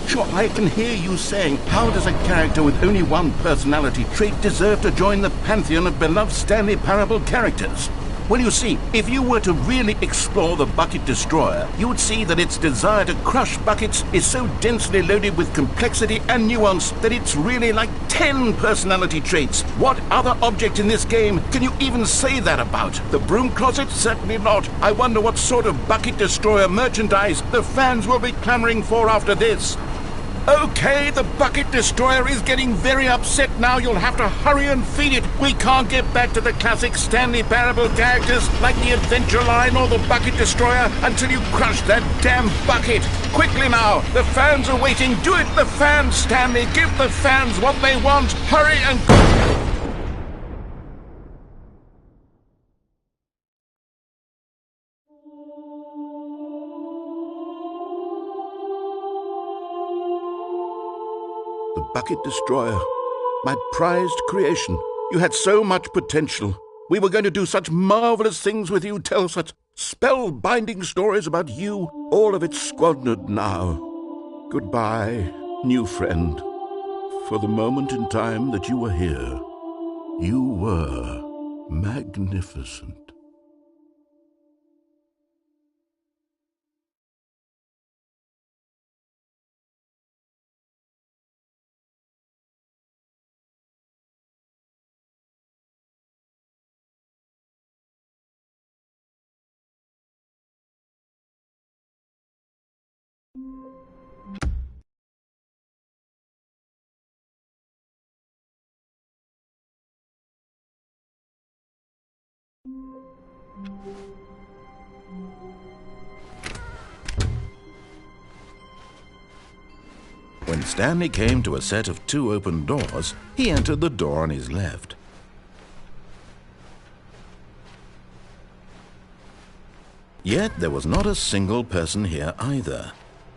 Sure, I can hear you saying, how does a character with only one personality trait deserve to join the pantheon of beloved Stanley Parable characters? Well, you see, if you were to really explore the Bucket Destroyer, you would see that its desire to crush buckets is so densely loaded with complexity and nuance that it's really like 10 personality traits. What other object in this game can you even say that about? The broom closet? Certainly not. I wonder what sort of Bucket Destroyer merchandise the fans will be clamoring for after this. Okay, the Bucket Destroyer is getting very upset now. You'll have to hurry and feed it. We can't get back to the classic Stanley Parable characters like the Adventure Line or the Bucket Destroyer until you crush that damn bucket. Quickly now, the fans are waiting. Do it, the fans, Stanley. Give the fans what they want. Hurry and go. The Bucket Destroyer, my prized creation. You had so much potential. We were going to do such marvelous things with you, tell such spellbinding stories about you. All of it squandered now. Goodbye, new friend. For the moment in time that you were here, you were magnificent. When Stanley came to a set of 2 open doors, he entered the door on his left. Yet there was not a single person here either.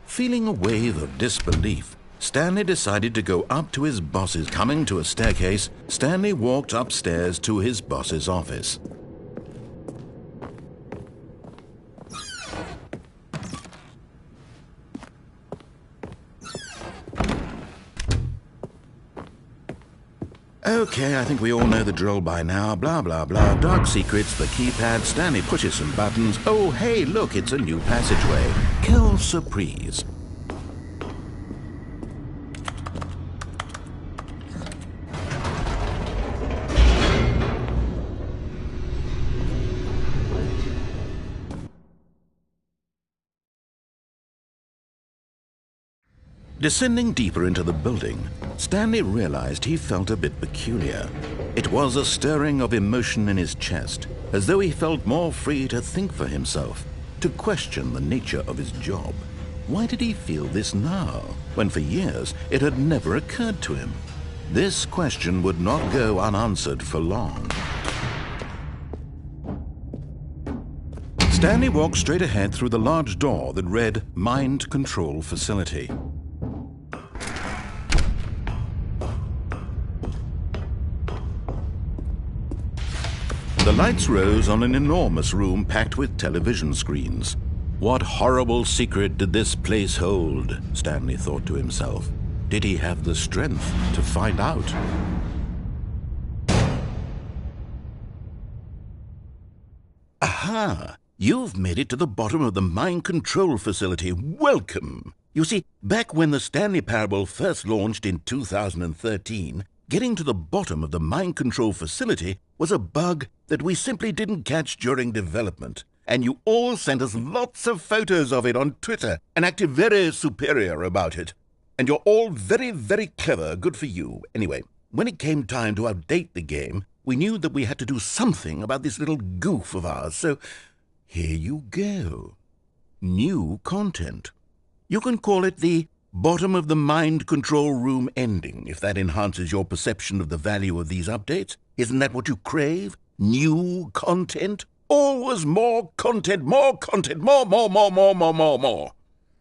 Feeling a wave of disbelief, Stanley decided to go up to his boss's. Coming to a staircase, Stanley walked upstairs to his boss's office. Okay, I think we all know the drill by now. Blah, blah, blah. Dark secrets, the keypad. Stanley pushes some buttons. Oh, hey, look, it's a new passageway. Quelle surprise. Descending deeper into the building, Stanley realized he felt a bit peculiar. It was a stirring of emotion in his chest, as though he felt more free to think for himself, to question the nature of his job. Why did he feel this now, when for years it had never occurred to him? This question would not go unanswered for long. Stanley walked straight ahead through the large door that read Mind Control Facility. The lights rose on an enormous room packed with television screens. What horrible secret did this place hold? Stanley thought to himself. Did he have the strength to find out? Aha! You've made it to the bottom of the Mind Control Facility. Welcome! You see, back when the Stanley Parable first launched in 2013, getting to the bottom of the Mind Control Facility was a bug that we simply didn't catch during development. And you all sent us lots of photos of it on Twitter and acted very superior about it. And you're all very, very clever. Good for you. Anyway, when it came time to update the game, we knew that we had to do something about this little goof of ours. So here you go. New content. You can call it the bottom of the Mind Control Room ending, if that enhances your perception of the value of these updates. Isn't that what you crave? New content? Always more content, more content, more.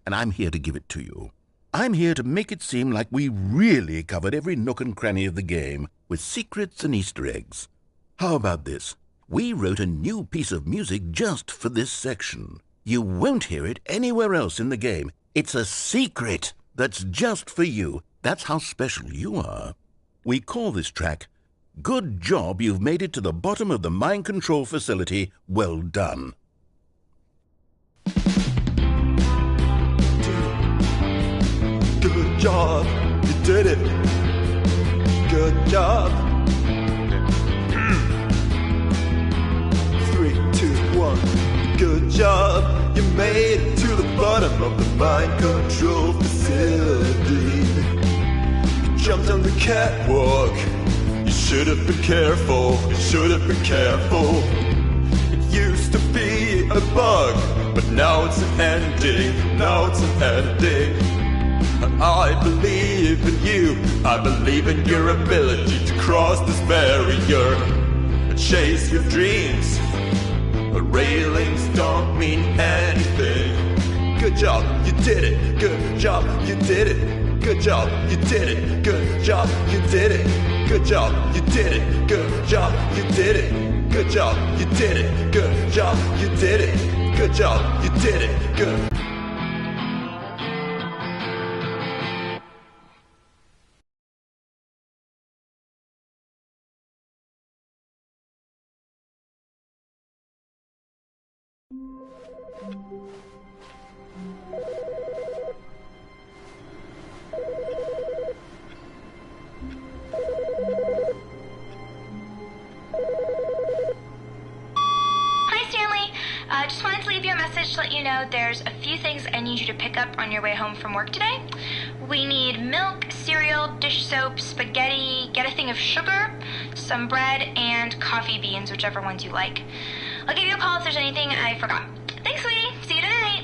And I'm here to give it to you. I'm here to make it seem like we really covered every nook and cranny of the game with secrets and Easter eggs. How about this? We wrote a new piece of music just for this section. You won't hear it anywhere else in the game. It's a secret that's just for you. That's how special you are. We call this track Good job you've made it to the bottom of the mind control facility. Well done. Good job, you did it. Good job. 3, 2, 1. Good job, you made it to the bottom of the mind control facility. You jumped on the catwalk. You should have been careful. You should have been careful. It used to be a bug, but now it's an ending. Now it's an ending. I believe in you. I believe in your ability to cross this barrier and chase your dreams. Railings don't mean anything. Good job, you did it. Good job, you did it. Good job, you did it. Good job, you did it. Good job, you did it. Good job, you did it. Good job, you did it. Good job, you did it. Good job, you did it. Good. Hi, Stanley. Just wanted to leave you a message to let you know there's a few things I need you to pick up on your way home from work today. We need milk, cereal, dish soap, spaghetti, get a thing of sugar, some bread, and coffee beans, whichever ones you like. I'll give you a call if there's anything I forgot. Thanks, sweetie. See you tonight.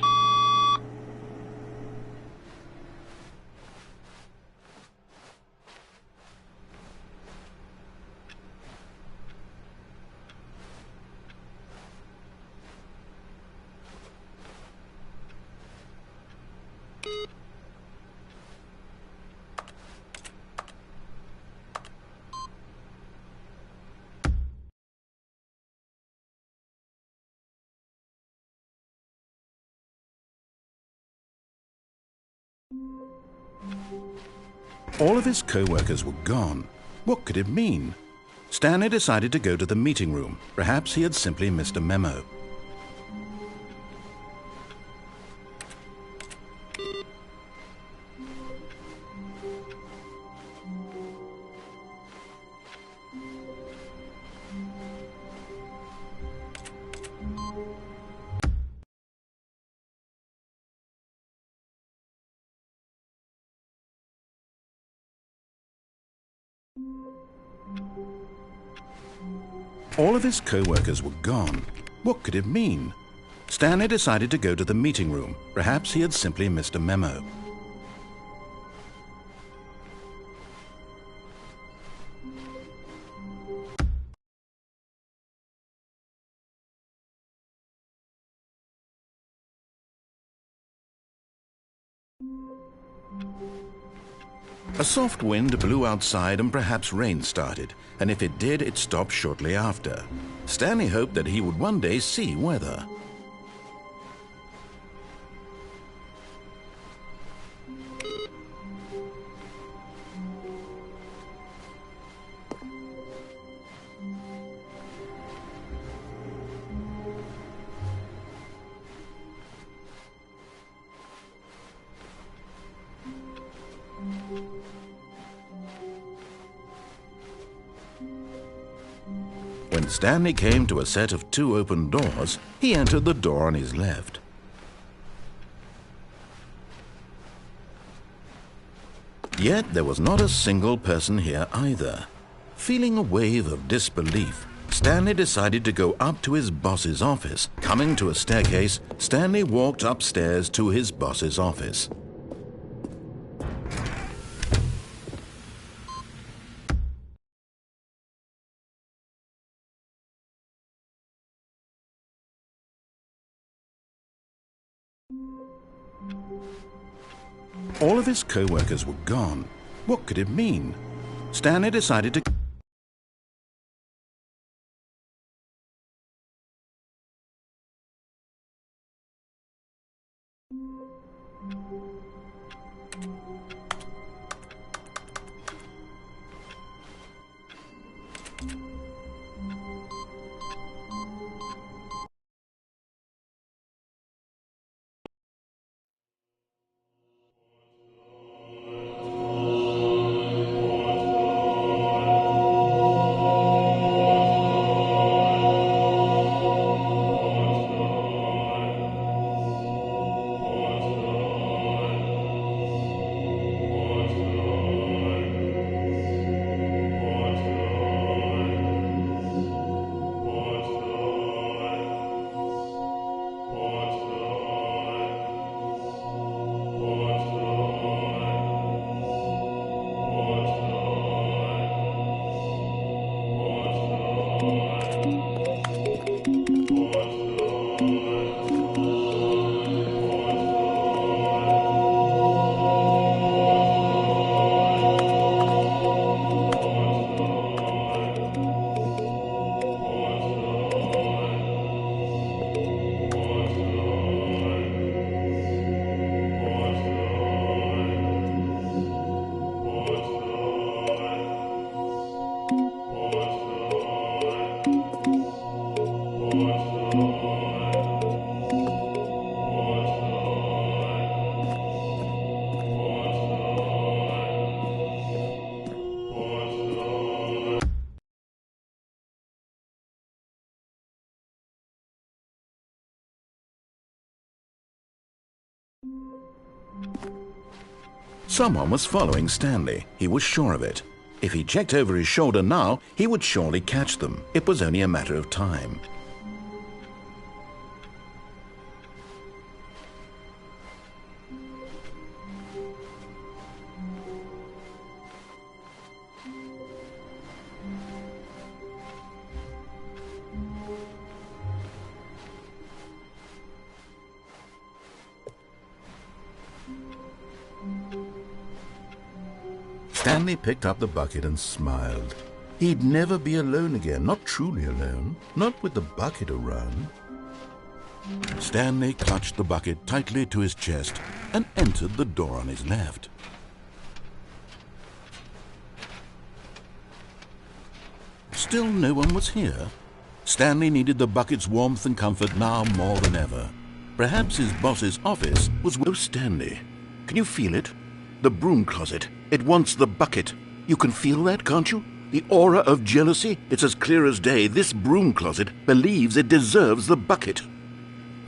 All of his co-workers were gone. What could it mean? Stanley decided to go to the meeting room. Perhaps he had simply missed a memo. All of his co-workers were gone. What could it mean? Stanley decided to go to the meeting room. Perhaps he had simply missed a memo. A soft wind blew outside and perhaps rain started, and if it did, it stopped shortly after. Stanley hoped that he would one day see weather. When Stanley came to a set of 2 open doors, he entered the door on his left. Yet there was not a single person here either. Feeling a wave of disbelief, Stanley decided to go up to his boss's office. Coming to a staircase, Stanley walked upstairs to his boss's office. All of his co-workers were gone. What could it mean? Stanley decided to... Someone was following Stanley. He was sure of it. If he checked over his shoulder now, he would surely catch them. It was only a matter of time. Stanley picked up the bucket and smiled. He'd never be alone again, not truly alone, not with the bucket around. Stanley clutched the bucket tightly to his chest and entered the door on his left. Still no one was here. Stanley needed the bucket's warmth and comfort now more than ever. Perhaps his boss's office was... Oh, Stanley, can you feel it? The broom closet. It wants the bucket. You can feel that, can't you? The aura of jealousy. It's as clear as day. This broom closet believes it deserves the bucket.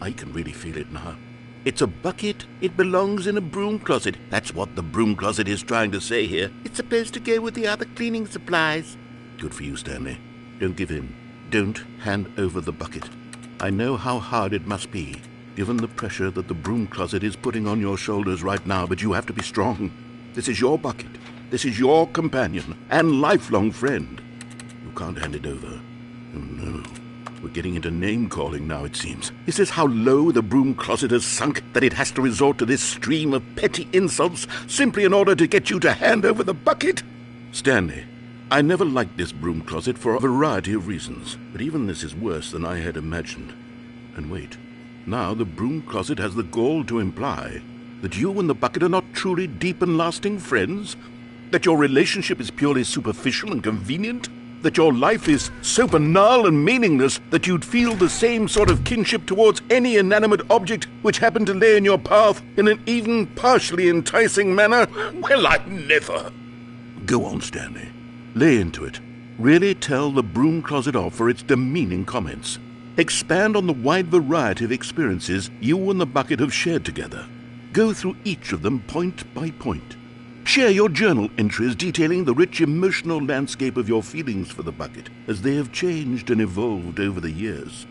I can really feel it now. It's a bucket. It belongs in a broom closet. That's what the broom closet is trying to say here. It's supposed to go with the other cleaning supplies. Good for you, Stanley. Don't give in. Don't hand over the bucket. I know how hard it must be, given the pressure that the broom closet is putting on your shoulders right now, but you have to be strong. This is your bucket. This is your companion and lifelong friend. You can't hand it over. Oh, no. We're getting into name-calling now, it seems. Is this how low the broom closet has sunk, that it has to resort to this stream of petty insults simply in order to get you to hand over the bucket? Stanley, I never liked this broom closet for a variety of reasons, but even this is worse than I had imagined. And wait. Now the broom closet has the gall to imply that you and the bucket are not truly deep and lasting friends, that your relationship is purely superficial and convenient, that your life is so banal and meaningless that you'd feel the same sort of kinship towards any inanimate object which happened to lay in your path in an even partially enticing manner. Well, I never. Go on, Stanley. Lay into it. Really tell the broom closet off for its demeaning comments. Expand on the wide variety of experiences you and the bucket have shared together. Go through each of them point by point. Share your journal entries detailing the rich emotional landscape of your feelings for the bucket as they have changed and evolved over the years.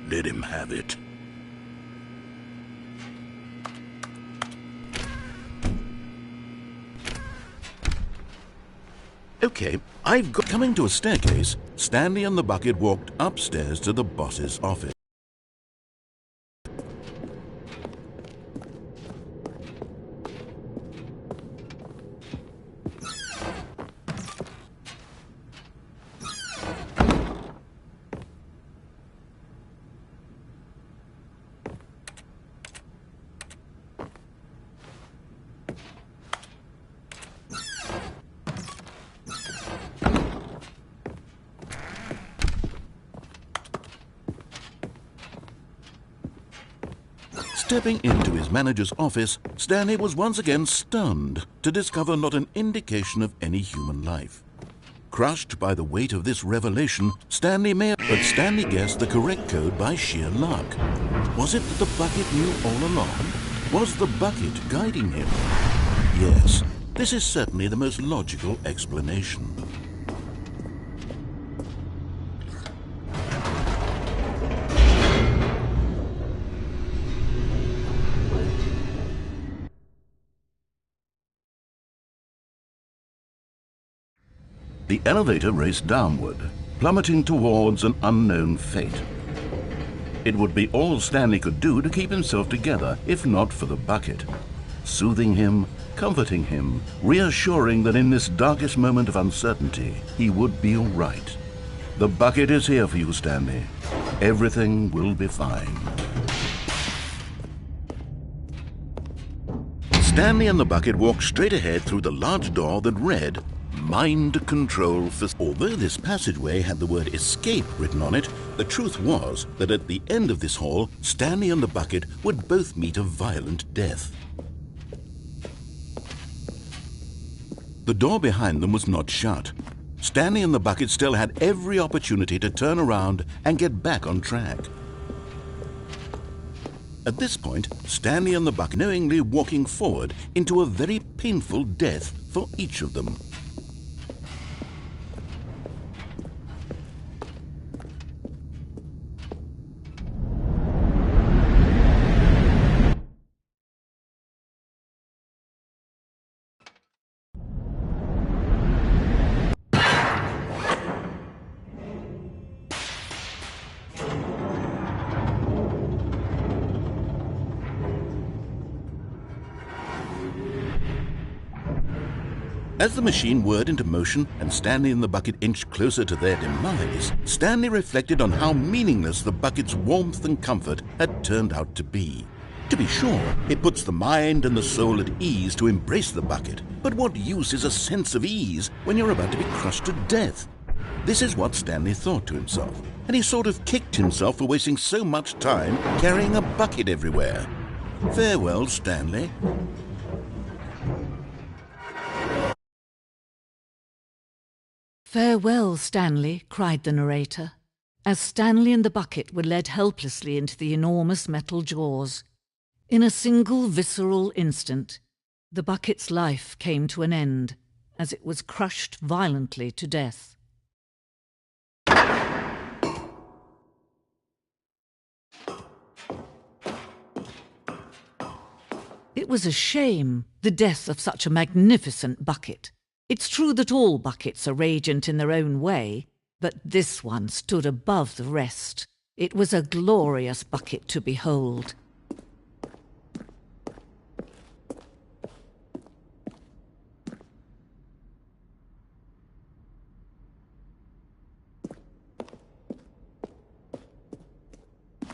Let him have it. Okay, I've got... Coming to a staircase, Stanley and the bucket walked upstairs to the boss's office. Stepping into his manager's office, Stanley was once again stunned to discover not an indication of any human life. Crushed by the weight of this revelation, Stanley guessed the correct code by sheer luck. Was it that the bucket knew all along? Was the bucket guiding him? Yes, this is certainly the most logical explanation. The elevator raced downward, plummeting towards an unknown fate. It would be all Stanley could do to keep himself together, if not for the bucket. Soothing him, comforting him, reassuring that in this darkest moment of uncertainty, he would be all right. The bucket is here for you, Stanley. Everything will be fine. Stanley and the bucket walked straight ahead through the large door that read, Mind Control Facility. Although this passageway had the word escape written on it, the truth was that at the end of this hall, Stanley and the bucket would both meet a violent death. The door behind them was not shut. Stanley and the bucket still had every opportunity to turn around and get back on track. At this point, Stanley and the bucket knowingly walking forward into a very painful death for each of them. As the machine whirred into motion and Stanley and the bucket inched closer to their demise, Stanley reflected on how meaningless the bucket's warmth and comfort had turned out to be. To be sure, it puts the mind and the soul at ease to embrace the bucket, but what use is a sense of ease when you're about to be crushed to death? This is what Stanley thought to himself, and he sort of kicked himself for wasting so much time carrying a bucket everywhere. Farewell, Stanley. "Farewell, Stanley," cried the narrator, as Stanley and the bucket were led helplessly into the enormous metal jaws. In a single visceral instant, the bucket's life came to an end as it was crushed violently to death. It was a shame, the death of such a magnificent bucket. It's true that all buckets are radiant in their own way, but this one stood above the rest. It was a glorious bucket to behold.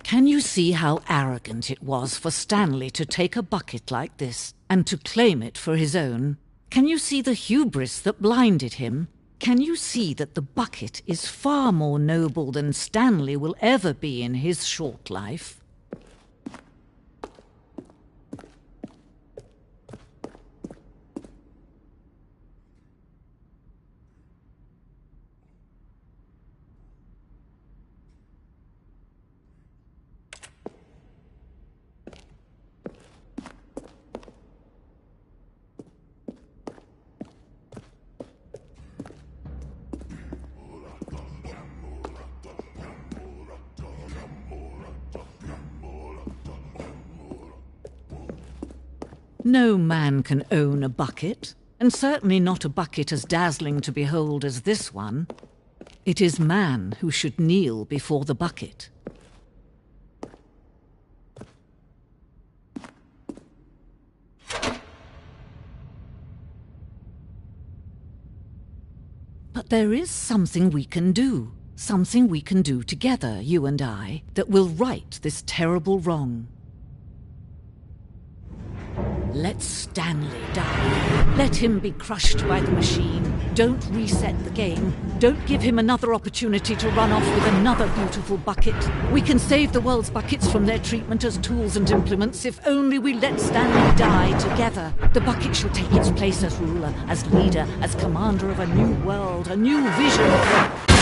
Can you see how arrogant it was for Stanley to take a bucket like this and to claim it for his own? Can you see the hubris that blinded him? Can you see that the bucket is far more noble than Stanley will ever be in his short life? No man can own a bucket, and certainly not a bucket as dazzling to behold as this one. It is man who should kneel before the bucket. But there is something we can do, something we can do together, you and I, that will right this terrible wrong. Let Stanley die. Let him be crushed by the machine. Don't reset the game. Don't give him another opportunity to run off with another beautiful bucket. We can save the world's buckets from their treatment as tools and implements if only we let Stanley die together. The bucket shall take its place as ruler, as leader, as commander of a new world, a new vision.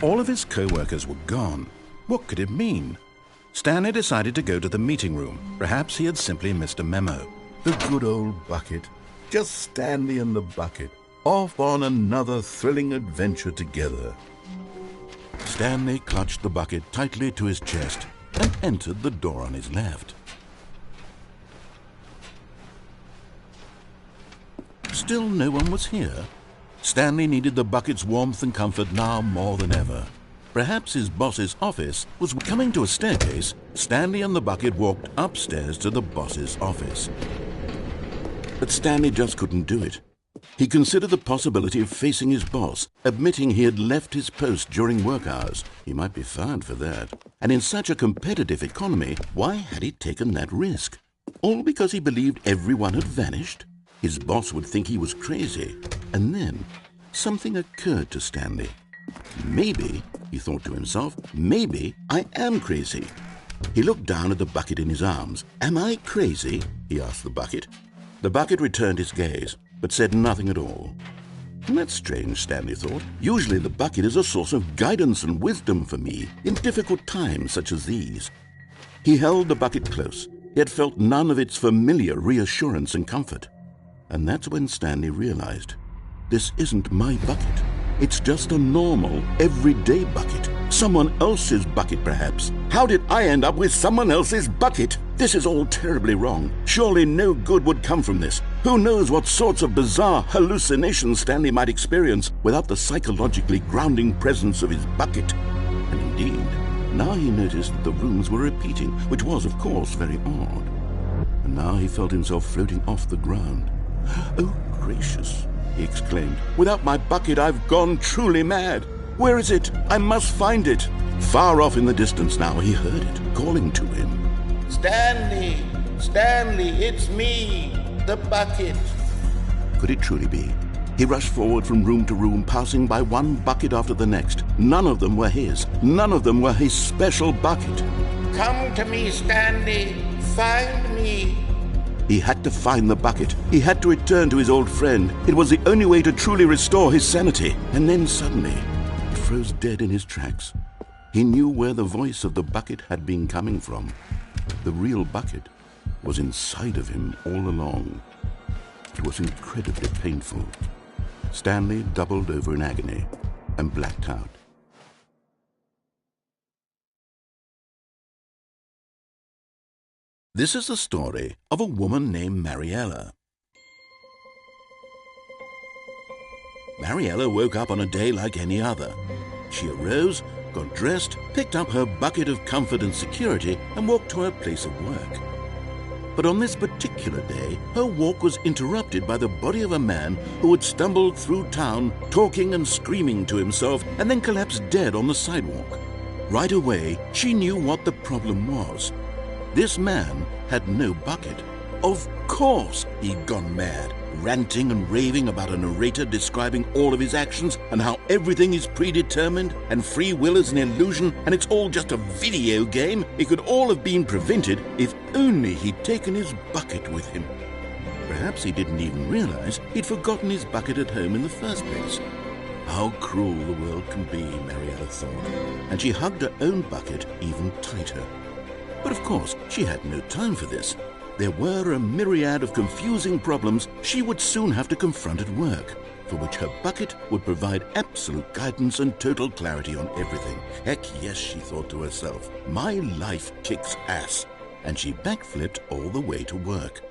All of his co-workers were gone. What could it mean? Stanley decided to go to the meeting room. Perhaps he had simply missed a memo. The good old bucket. Just Stanley and the bucket. Off on another thrilling adventure together. Stanley clutched the bucket tightly to his chest and entered the door on his left. Still no one was here. Stanley needed the bucket's warmth and comfort now more than ever. Perhaps his boss's office was coming to a staircase. Stanley and the bucket walked upstairs to the boss's office. But Stanley just couldn't do it. He considered the possibility of facing his boss, admitting he had left his post during work hours. He might be fired for that. And in such a competitive economy, why had he taken that risk? All because he believed everyone had vanished? His boss would think he was crazy. And then something occurred to Stanley. Maybe, he thought to himself, maybe I am crazy. He looked down at the bucket in his arms. Am I crazy? He asked the bucket. The bucket returned his gaze, but said nothing at all. That's strange, Stanley thought. Usually the bucket is a source of guidance and wisdom for me in difficult times such as these. He held the bucket close, yet felt none of its familiar reassurance and comfort. And that's when Stanley realized, this isn't my bucket. It's just a normal, everyday bucket. Someone else's bucket, perhaps. How did I end up with someone else's bucket? This is all terribly wrong. Surely no good would come from this. Who knows what sorts of bizarre hallucinations Stanley might experience without the psychologically grounding presence of his bucket. And indeed, now he noticed that the rooms were repeating, which was, of course, very odd. And now he felt himself floating off the ground. Oh, gracious, he exclaimed. Without my bucket, I've gone truly mad. Where is it? I must find it. Far off in the distance now, he heard it, calling to him. Stanley! Stanley, it's me, the bucket. Could it truly be? He rushed forward from room to room, passing by one bucket after the next. None of them were his. None of them were his special bucket. Come to me, Stanley. Find me. He had to find the bucket. He had to return to his old friend. It was the only way to truly restore his sanity. And then suddenly, he froze dead in his tracks. He knew where the voice of the bucket had been coming from. The real bucket was inside of him all along. It was incredibly painful. Stanley doubled over in agony and blacked out. This is the story of a woman named Mariella. Mariella woke up on a day like any other. She arose, got dressed, picked up her bucket of comfort and security, and walked to her place of work. But on this particular day, her walk was interrupted by the body of a man who had stumbled through town, talking and screaming to himself, and then collapsed dead on the sidewalk. Right away, she knew what the problem was. This man had no bucket. Of course he'd gone mad, ranting and raving about a narrator describing all of his actions and how everything is predetermined and free will is an illusion and it's all just a video game. It could all have been prevented if only he'd taken his bucket with him. Perhaps he didn't even realize he'd forgotten his bucket at home in the first place. How cruel the world can be, Mariella thought, and she hugged her own bucket even tighter. But of course, she had no time for this. There were a myriad of confusing problems she would soon have to confront at work, for which her bucket would provide absolute guidance and total clarity on everything. Heck yes, she thought to herself, my life kicks ass. And she backflipped all the way to work.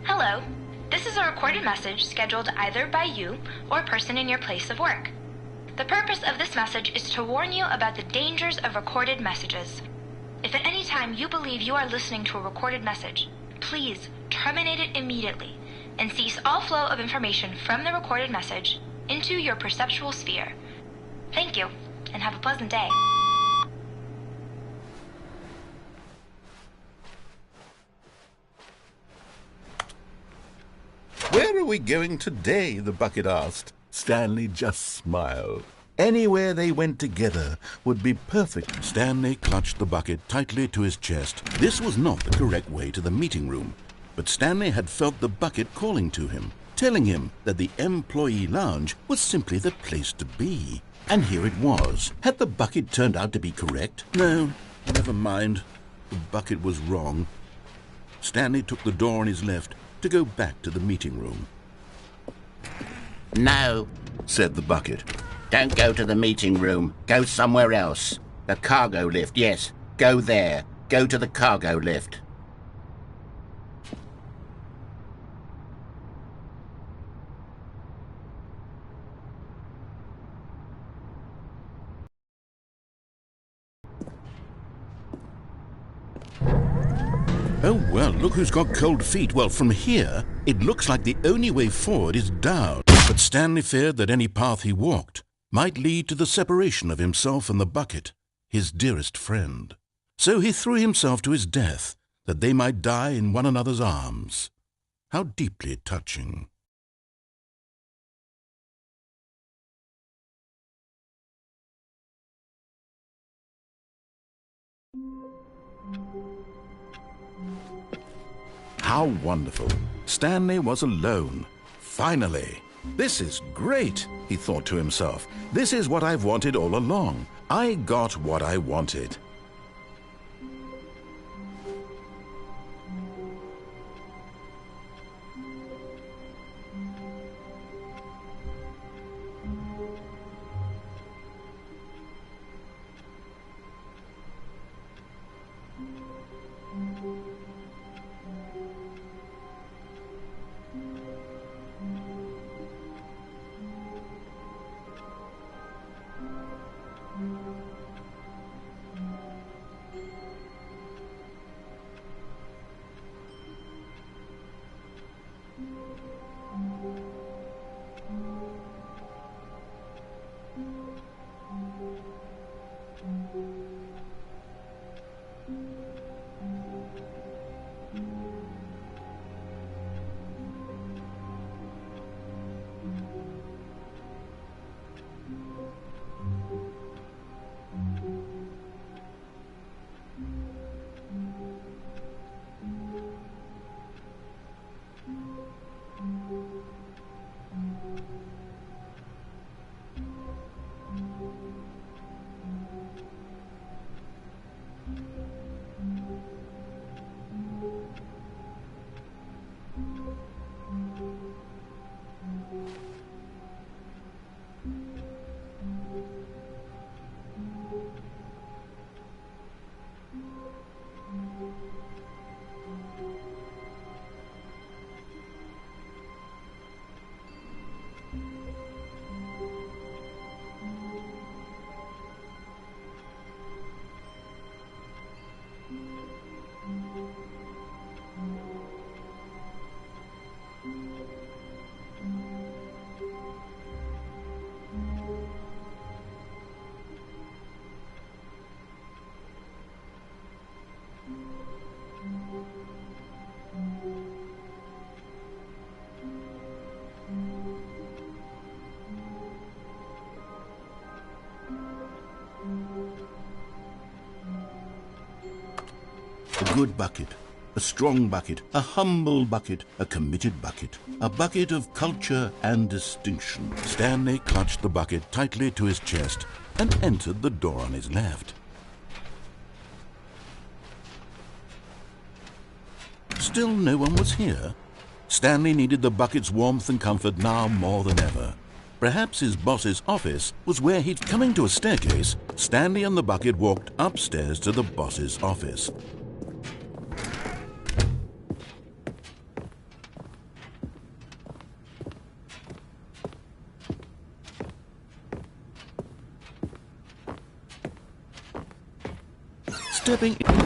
Hello. This is a recorded message scheduled either by you or a person in your place of work. The purpose of this message is to warn you about the dangers of recorded messages. If at any time you believe you are listening to a recorded message, please terminate it immediately and cease all flow of information from the recorded message into your perceptual sphere. Thank you, and have a pleasant day. Where are we going today? The bucket asked. Stanley just smiled. Anywhere they went together would be perfect. Stanley clutched the bucket tightly to his chest. This was not the correct way to the meeting room, but Stanley had felt the bucket calling to him, telling him that the employee lounge was simply the place to be. And here it was. Had the bucket turned out to be correct? No, never mind. The bucket was wrong. Stanley took the door on his left to go back to the meeting room. No, Said the bucket. don't go to the meeting room. Go somewhere else. The cargo lift, yes. Go there. Go to the cargo lift. Oh, well, look who's got cold feet. Well, from here, it looks like the only way forward is down. But Stanley feared that any path he walked might lead to the separation of himself and the bucket, his dearest friend. So he threw himself to his death, that they might die in one another's arms. How deeply touching. How wonderful. Stanley was alone. Finally. This is great, he thought to himself. This is what I've wanted all along. I got what I wanted. A good bucket, a strong bucket, a humble bucket, a committed bucket, a bucket of culture and distinction. Stanley clutched the bucket tightly to his chest and entered the door on his left. Still no one was here. Stanley needed the bucket's warmth and comfort now more than ever. Perhaps his boss's office was where he'd... Coming to a staircase, Stanley and the bucket walked upstairs to the boss's office. Stepping in...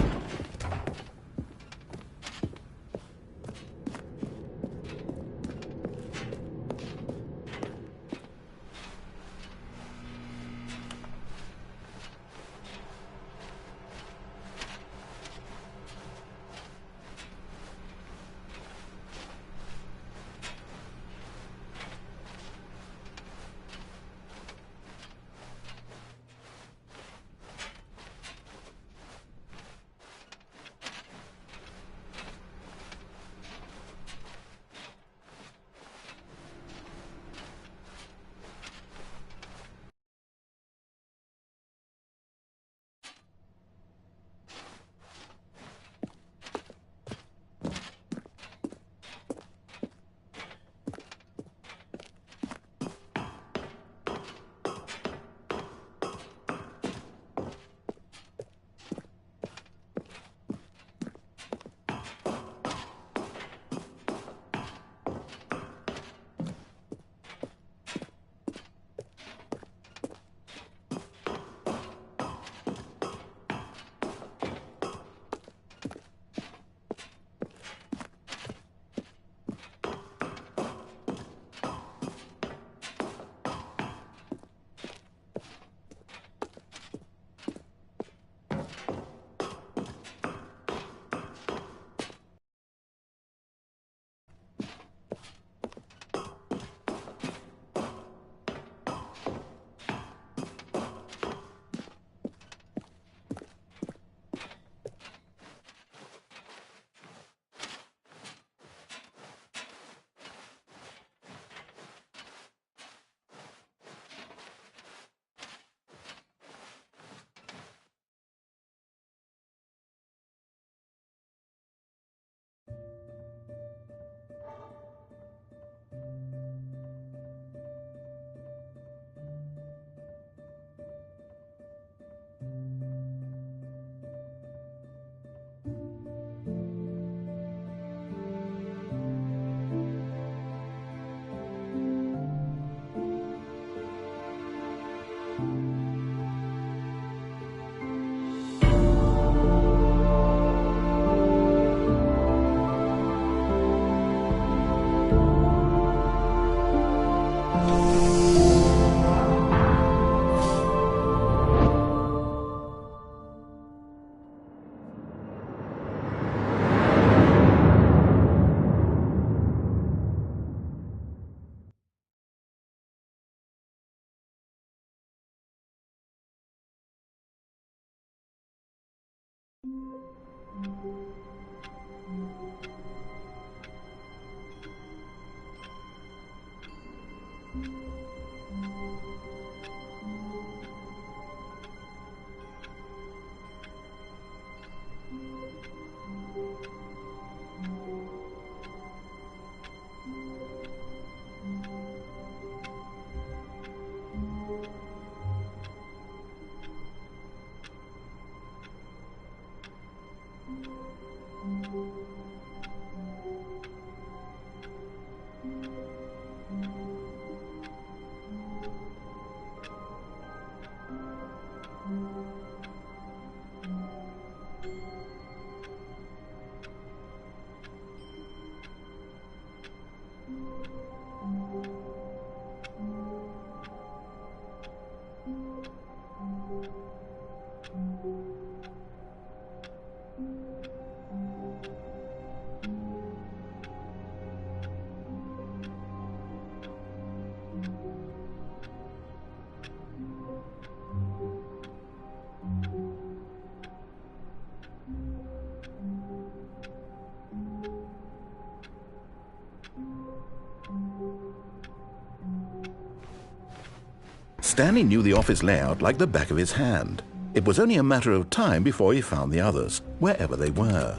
Stanley knew the office layout like the back of his hand. It was only a matter of time before he found the others, wherever they were.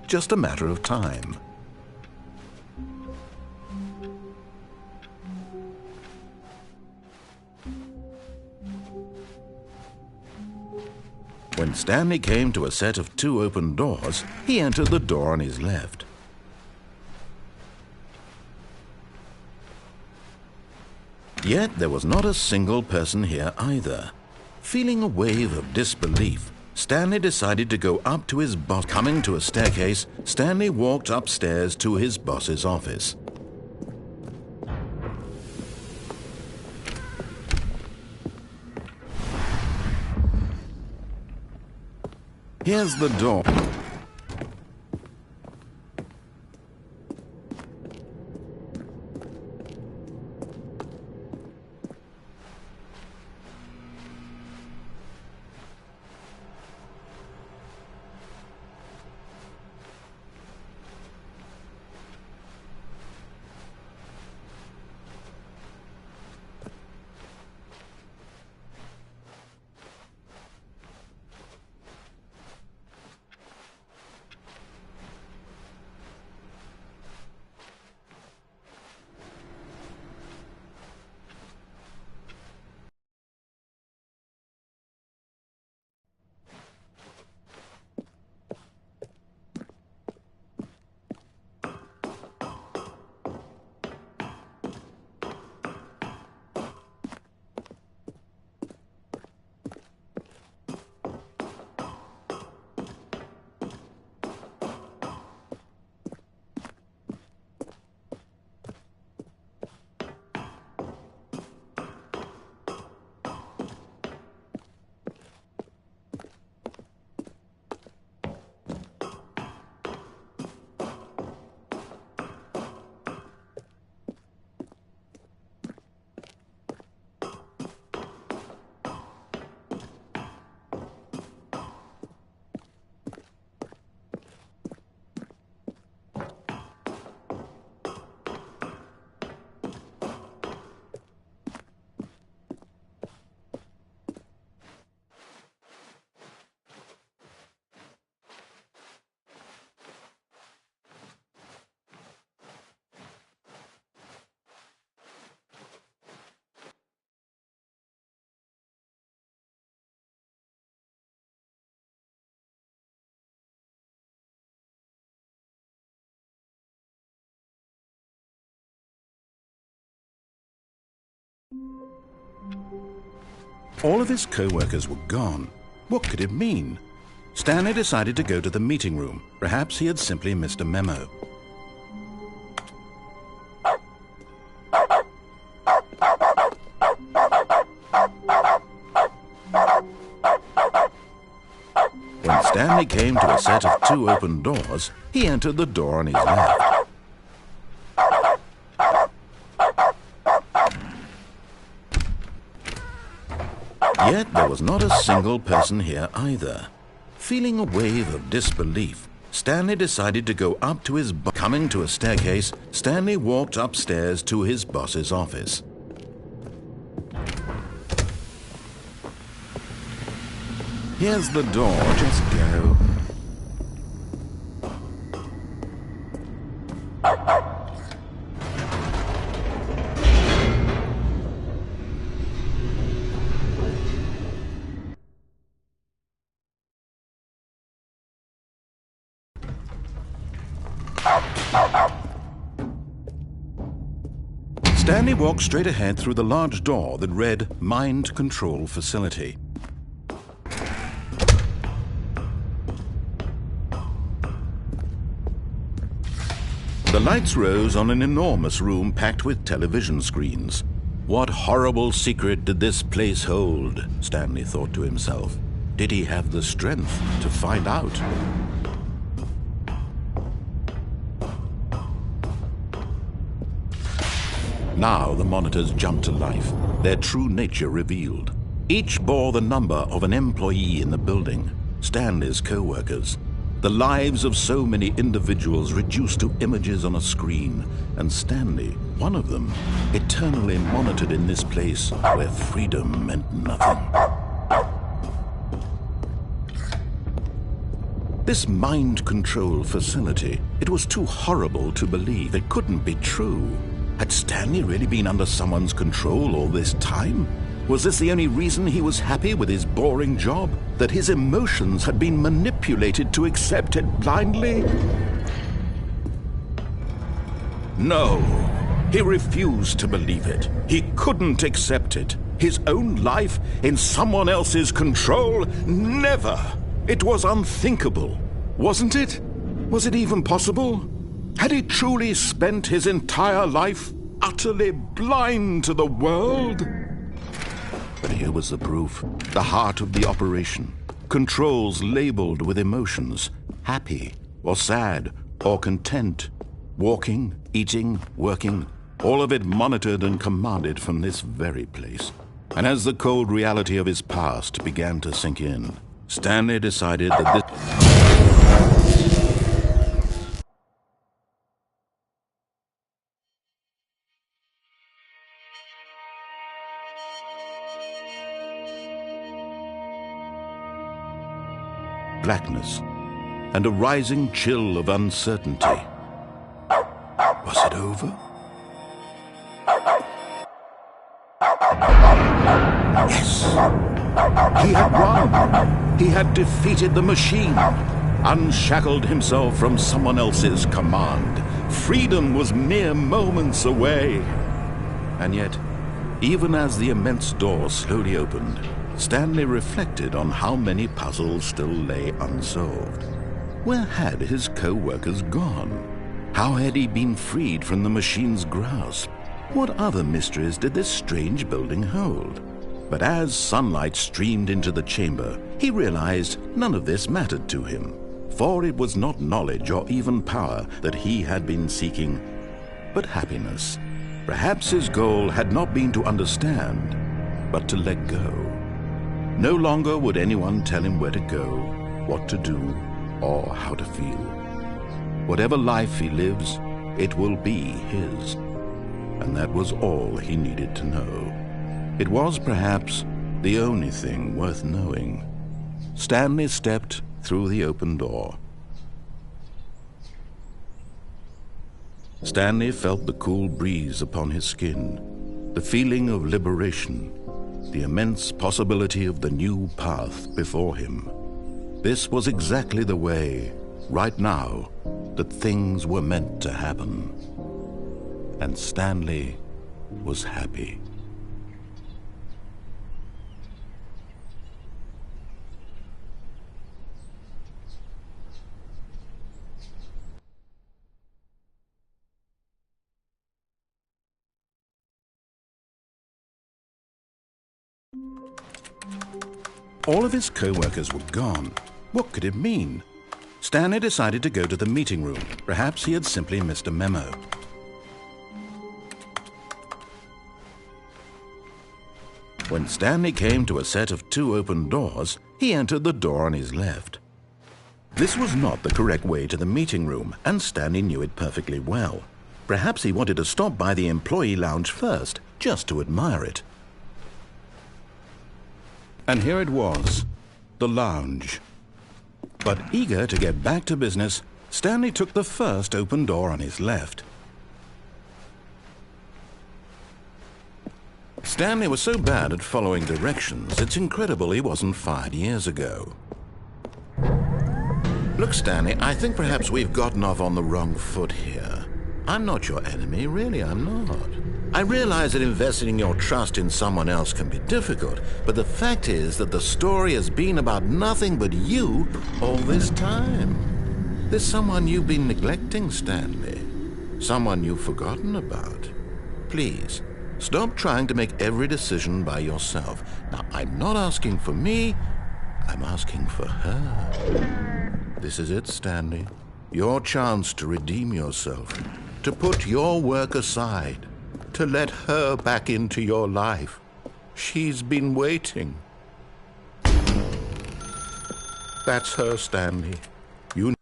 Just a matter of time. When Stanley came to a set of 2 open doors, he entered the door on his left. Yet there was not a single person here either. Feeling a wave of disbelief, Stanley decided to go up to his boss. Coming to a staircase, Stanley walked upstairs to his boss's office. Here's the door. All of his co-workers were gone. What could it mean? Stanley decided to go to the meeting room. Perhaps he had simply missed a memo. When Stanley came to a set of 2 open doors, he entered the door on his left. Yet there was not a single person here either. Feeling a wave of disbelief, Stanley decided to go up to his boss. Coming to a staircase, Stanley walked upstairs to his boss's office. Here's the door, just go. Stanley walked straight ahead through the large door that read Mind Control Facility. The lights rose on an enormous room packed with television screens. What horrible secret did this place hold? Stanley thought to himself. Did he have the strength to find out? Now the monitors jumped to life, their true nature revealed. Each bore the number of an employee in the building, Stanley's co-workers. The lives of so many individuals reduced to images on a screen, and Stanley, one of them, eternally monitored in this place where freedom meant nothing. This mind control facility, it was too horrible to believe. It couldn't be true. Had Stanley really been under someone's control all this time? Was this the only reason he was happy with his boring job? That his emotions had been manipulated to accept it blindly? No, he refused to believe it. He couldn't accept it. His own life in someone else's control? Never! It was unthinkable, wasn't it? Was it even possible? Had he truly spent his entire life utterly blind to the world? But here was the proof, the heart of the operation. Controls labeled with emotions, happy or sad or content. Walking, eating, working, all of it monitored and commanded from this very place. And as the cold reality of his past began to sink in, Stanley decided that this... blackness, and a rising chill of uncertainty. Was it over? Yes! He had won! He had defeated the machine, unshackled himself from someone else's command. Freedom was mere moments away. And yet, even as the immense door slowly opened, Stanley reflected on how many puzzles still lay unsolved. Where had his co-workers gone? How had he been freed from the machine's grasp? What other mysteries did this strange building hold? But as sunlight streamed into the chamber, he realized none of this mattered to him, for it was not knowledge or even power that he had been seeking, but happiness. Perhaps his goal had not been to understand, but to let go. No longer would anyone tell him where to go, what to do, or how to feel. Whatever life he lives, it will be his. And that was all he needed to know. It was perhaps the only thing worth knowing. Stanley stepped through the open door. Stanley felt the cool breeze upon his skin, the feeling of liberation, the immense possibility of the new path before him. This was exactly the way, right now, that things were meant to happen. And Stanley was happy. All of his co-workers were gone. What could it mean? Stanley decided to go to the meeting room. Perhaps he had simply missed a memo. When Stanley came to a set of 2 open doors, he entered the door on his left. This was not the correct way to the meeting room, and Stanley knew it perfectly well. Perhaps he wanted to stop by the employee lounge first, just to admire it. And here it was, the lounge. But eager to get back to business, Stanley took the first open door on his left. Stanley was so bad at following directions, it's incredible he wasn't fired years ago. Look, Stanley, I think perhaps we've gotten off on the wrong foot here. I'm not your enemy, really, I'm not. I realize that investing your trust in someone else can be difficult, but the fact is that the story has been about nothing but you all this time. There's someone you've been neglecting, Stanley. Someone you've forgotten about. Please, stop trying to make every decision by yourself. Now, I'm not asking for me, I'm asking for her. This is it, Stanley. Your chance to redeem yourself, to put your work aside, to let her back into your life. She's been waiting. That's her, Stanley. You...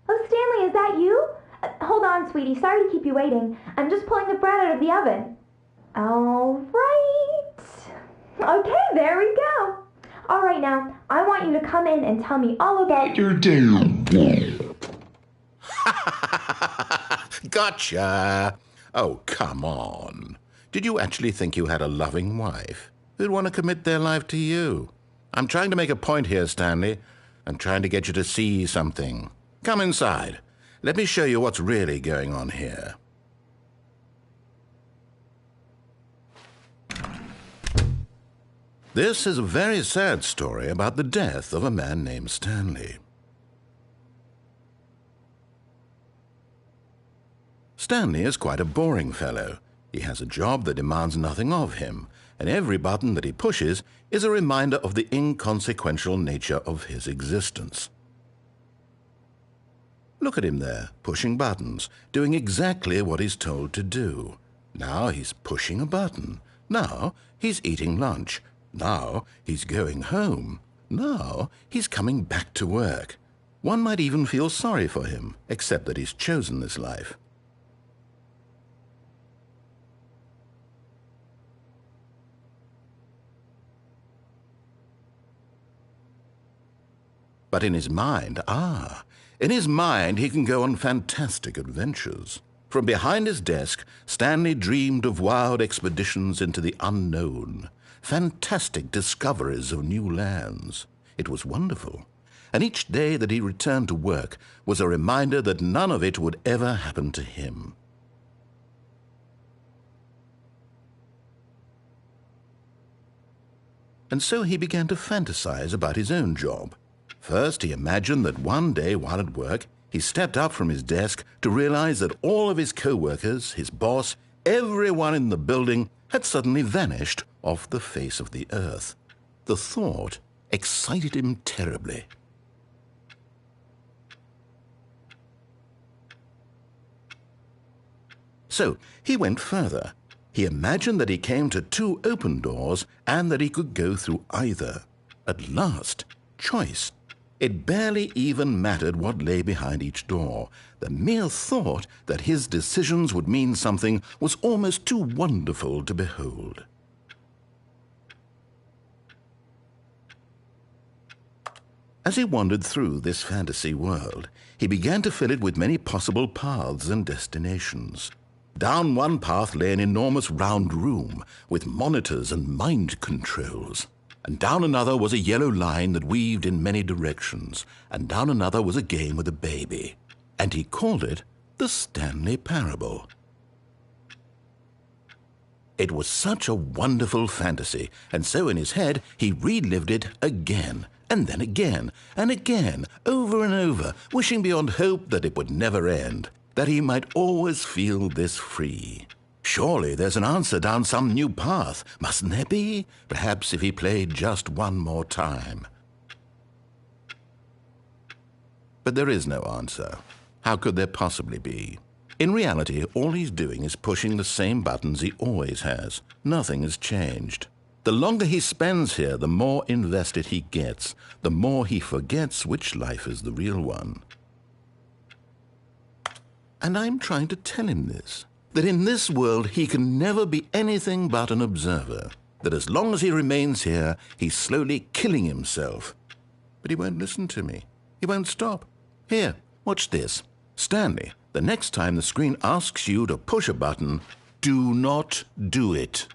Oh, Stanley, is that you? Hold on, sweetie. Sorry to keep you waiting. I'm just pulling the bread out of the oven. All right. Okay, there we go. All right, now, I want you to come in and tell me all about your day. Gotcha. Oh, come on. Did you actually think you had a loving wife who'd want to commit their life to you? I'm trying to make a point here, Stanley. I'm trying to get you to see something. Come inside. Let me show you what's really going on here. This is a very sad story about the death of a man named Stanley. Stanley is quite a boring fellow. He has a job that demands nothing of him, and every button that he pushes is a reminder of the inconsequential nature of his existence. Look at him there, pushing buttons, doing exactly what he's told to do. Now he's pushing a button. Now he's eating lunch. Now he's going home. Now he's coming back to work. One might even feel sorry for him, except that he's chosen this life. But in his mind, in his mind he can go on fantastic adventures. From behind his desk, Stanley dreamed of wild expeditions into the unknown, fantastic discoveries of new lands. It was wonderful, and each day that he returned to work was a reminder that none of it would ever happen to him. And so he began to fantasize about his own job. First, he imagined that one day while at work, he stepped up from his desk to realize that all of his co-workers, his boss, everyone in the building had suddenly vanished off the face of the earth. The thought excited him terribly. So he went further. He imagined that he came to 2 open doors and that he could go through either. At last, choice. It barely even mattered what lay behind each door. The mere thought that his decisions would mean something was almost too wonderful to behold. As he wandered through this fantasy world, he began to fill it with many possible paths and destinations. Down one path lay an enormous round room with monitors and mind controls. And down another was a yellow line that weaved in many directions, and down another was a game with a baby. And he called it the Stanley Parable. It was such a wonderful fantasy, and so in his head he relived it again, and then again, and again, over and over, wishing beyond hope that it would never end, that he might always feel this free. Surely there's an answer down some new path, mustn't there be? Perhaps if he played just one more time. But there is no answer. How could there possibly be? In reality, all he's doing is pushing the same buttons he always has. Nothing has changed. The longer he spends here, the more invested he gets, the more he forgets which life is the real one. And I'm trying to tell him this, that in this world he can never be anything but an observer, that as long as he remains here, he's slowly killing himself. But he won't listen to me. He won't stop. Here, watch this. Stanley, the next time the screen asks you to push a button, do not do it.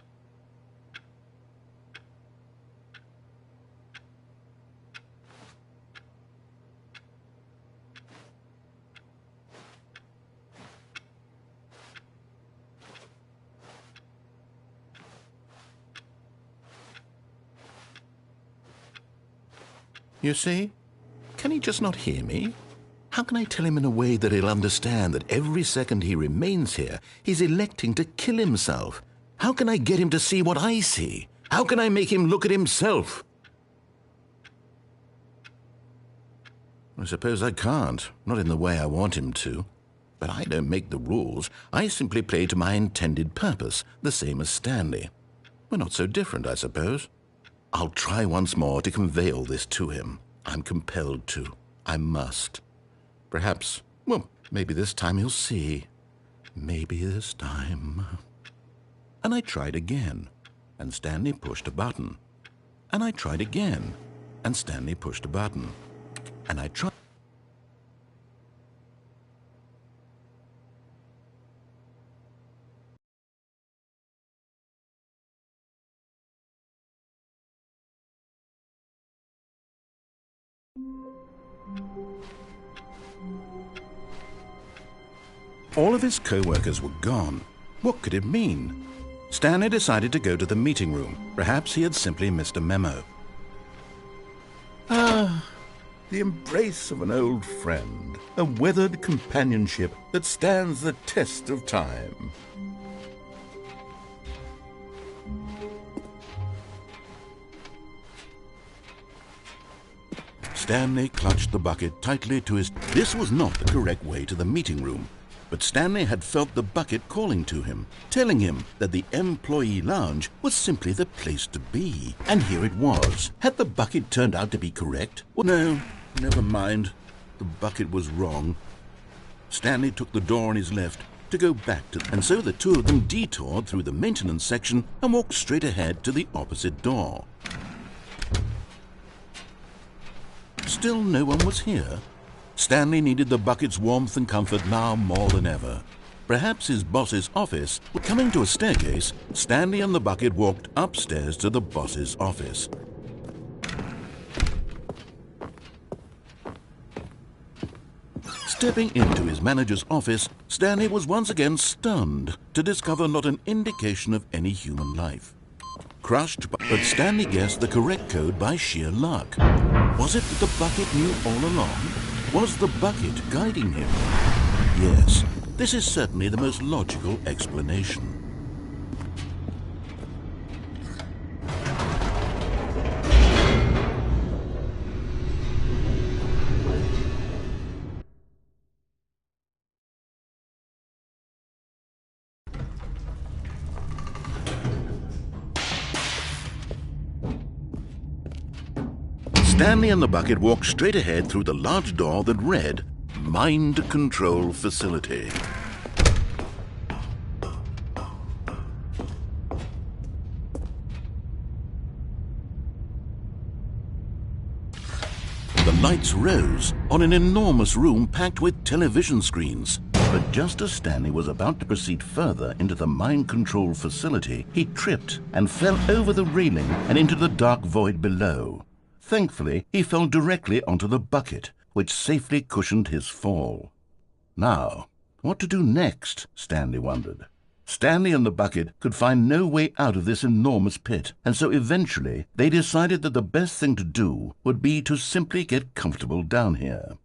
You see? Can he just not hear me? How can I tell him in a way that he'll understand that every second he remains here, he's electing to kill himself? How can I get him to see what I see? How can I make him look at himself? I suppose I can't, not in the way I want him to. But I don't make the rules. I simply play to my intended purpose, the same as Stanley. We're not so different, I suppose. I'll try once more to convey all this to him. I'm compelled to. I must. Perhaps, well, maybe this time he'll see. Maybe this time. And I tried again, and Stanley pushed a button. And I tried again, and Stanley pushed a button. And I tried. All of his co-workers were gone. What could it mean? Stanley decided to go to the meeting room. Perhaps he had simply missed a memo. Ah, the embrace of an old friend, a weathered companionship that stands the test of time. Stanley clutched the bucket tightly to his... This was not the correct way to the meeting room. But Stanley had felt the bucket calling to him, telling him that the employee lounge was simply the place to be. And here it was. Had the bucket turned out to be correct? Well, no, never mind. The bucket was wrong. Stanley took the door on his left to go back to... And so the two of them detoured through the maintenance section and walked straight ahead to the opposite door. Still no one was here. Stanley needed the bucket's warmth and comfort now more than ever. Perhaps his boss's office. Coming to a staircase, Stanley and the bucket walked upstairs to the boss's office. Stepping into his manager's office, Stanley was once again stunned to discover not an indication of any human life. Crushed, but Stanley guessed the correct code by sheer luck. Was it that the bucket knew all along? Was the bucket guiding him? Yes, this is certainly the most logical explanation. Stanley and the bucket walked straight ahead through the large door that read, Mind Control Facility. The lights rose on an enormous room packed with television screens. But just as Stanley was about to proceed further into the mind control facility, he tripped and fell over the railing and into the dark void below. Thankfully, he fell directly onto the bucket, which safely cushioned his fall. Now, what to do next? Stanley wondered. Stanley and the bucket could find no way out of this enormous pit, and so eventually they decided that the best thing to do would be to simply get comfortable down here.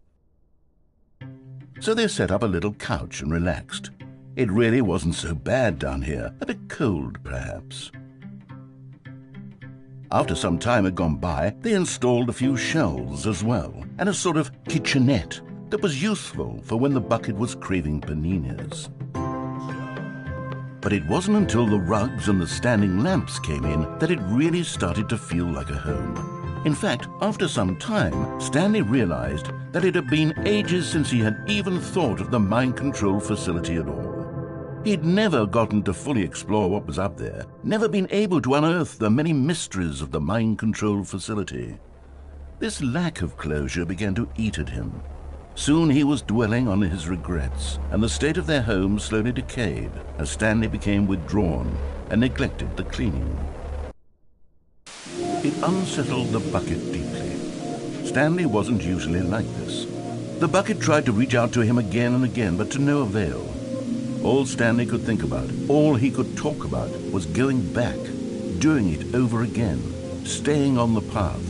So they set up a little couch and relaxed. It really wasn't so bad down here, a bit cold perhaps. After some time had gone by, they installed a few shelves as well, and a sort of kitchenette, that was useful for when the bucket was craving paninis. But it wasn't until the rugs and the standing lamps came in that it really started to feel like a home. In fact, after some time, Stanley realized that it had been ages since he had even thought of the mind control facility at all. He'd never gotten to fully explore what was up there, never been able to unearth the many mysteries of the mind control facility. This lack of closure began to eat at him. Soon he was dwelling on his regrets, and the state of their home slowly decayed as Stanley became withdrawn and neglected the cleaning. It unsettled the bucket deeply. Stanley wasn't usually like this. The bucket tried to reach out to him again and again, but to no avail. All Stanley could think about, all he could talk about, was going back, doing it over again, staying on the path.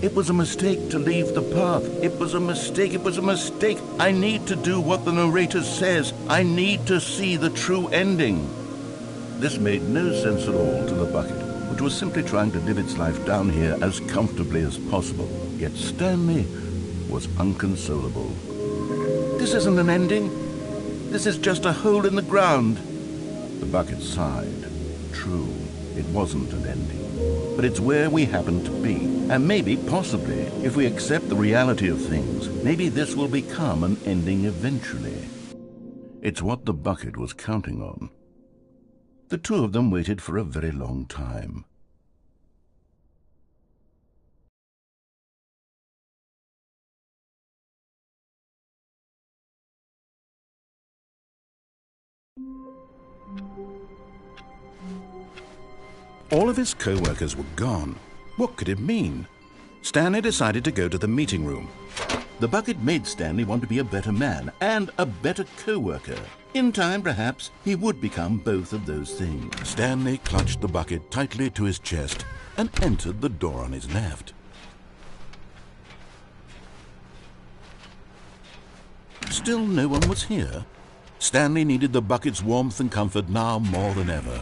It was a mistake to leave the path. It was a mistake. It was a mistake. I need to do what the narrator says. I need to see the true ending. This made no sense at all to the bucket, which was simply trying to live its life down here as comfortably as possible. Yet Stanley was unconsolable. This isn't an ending. This is just a hole in the ground. The bucket sighed. True, it wasn't an ending. But it's where we happen to be. And maybe, possibly, if we accept the reality of things, maybe this will become an ending eventually. It's what the bucket was counting on. The two of them waited for a very long time. All of his co-workers were gone. What could it mean? Stanley decided to go to the meeting room. The bucket made Stanley want to be a better man and a better co-worker. In time, perhaps, he would become both of those things. Stanley clutched the bucket tightly to his chest and entered the door on his left. Still no one was here. Stanley needed the bucket's warmth and comfort now more than ever.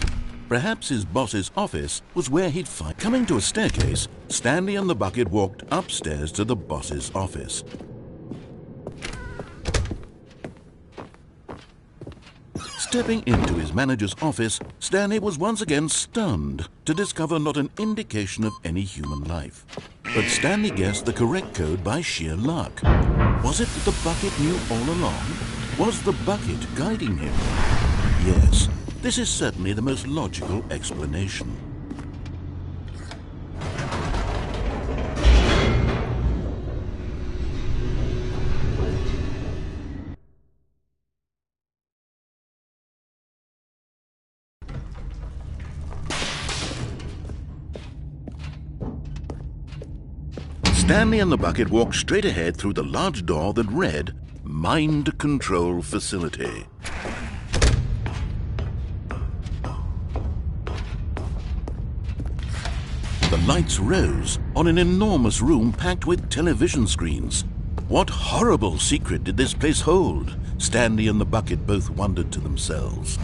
Perhaps his boss's office was where he'd find. Coming to a staircase, Stanley and the bucket walked upstairs to the boss's office. Stepping into his manager's office, Stanley was once again stunned to discover not an indication of any human life. But Stanley guessed the correct code by sheer luck. Was it that the bucket knew all along? Was the bucket guiding him? Yes. This is certainly the most logical explanation. Stanley and the bucket walked straight ahead through the large door that read, Mind Control Facility. The lights rose on an enormous room packed with television screens. What horrible secret did this place hold? Stanley and the bucket both wondered to themselves.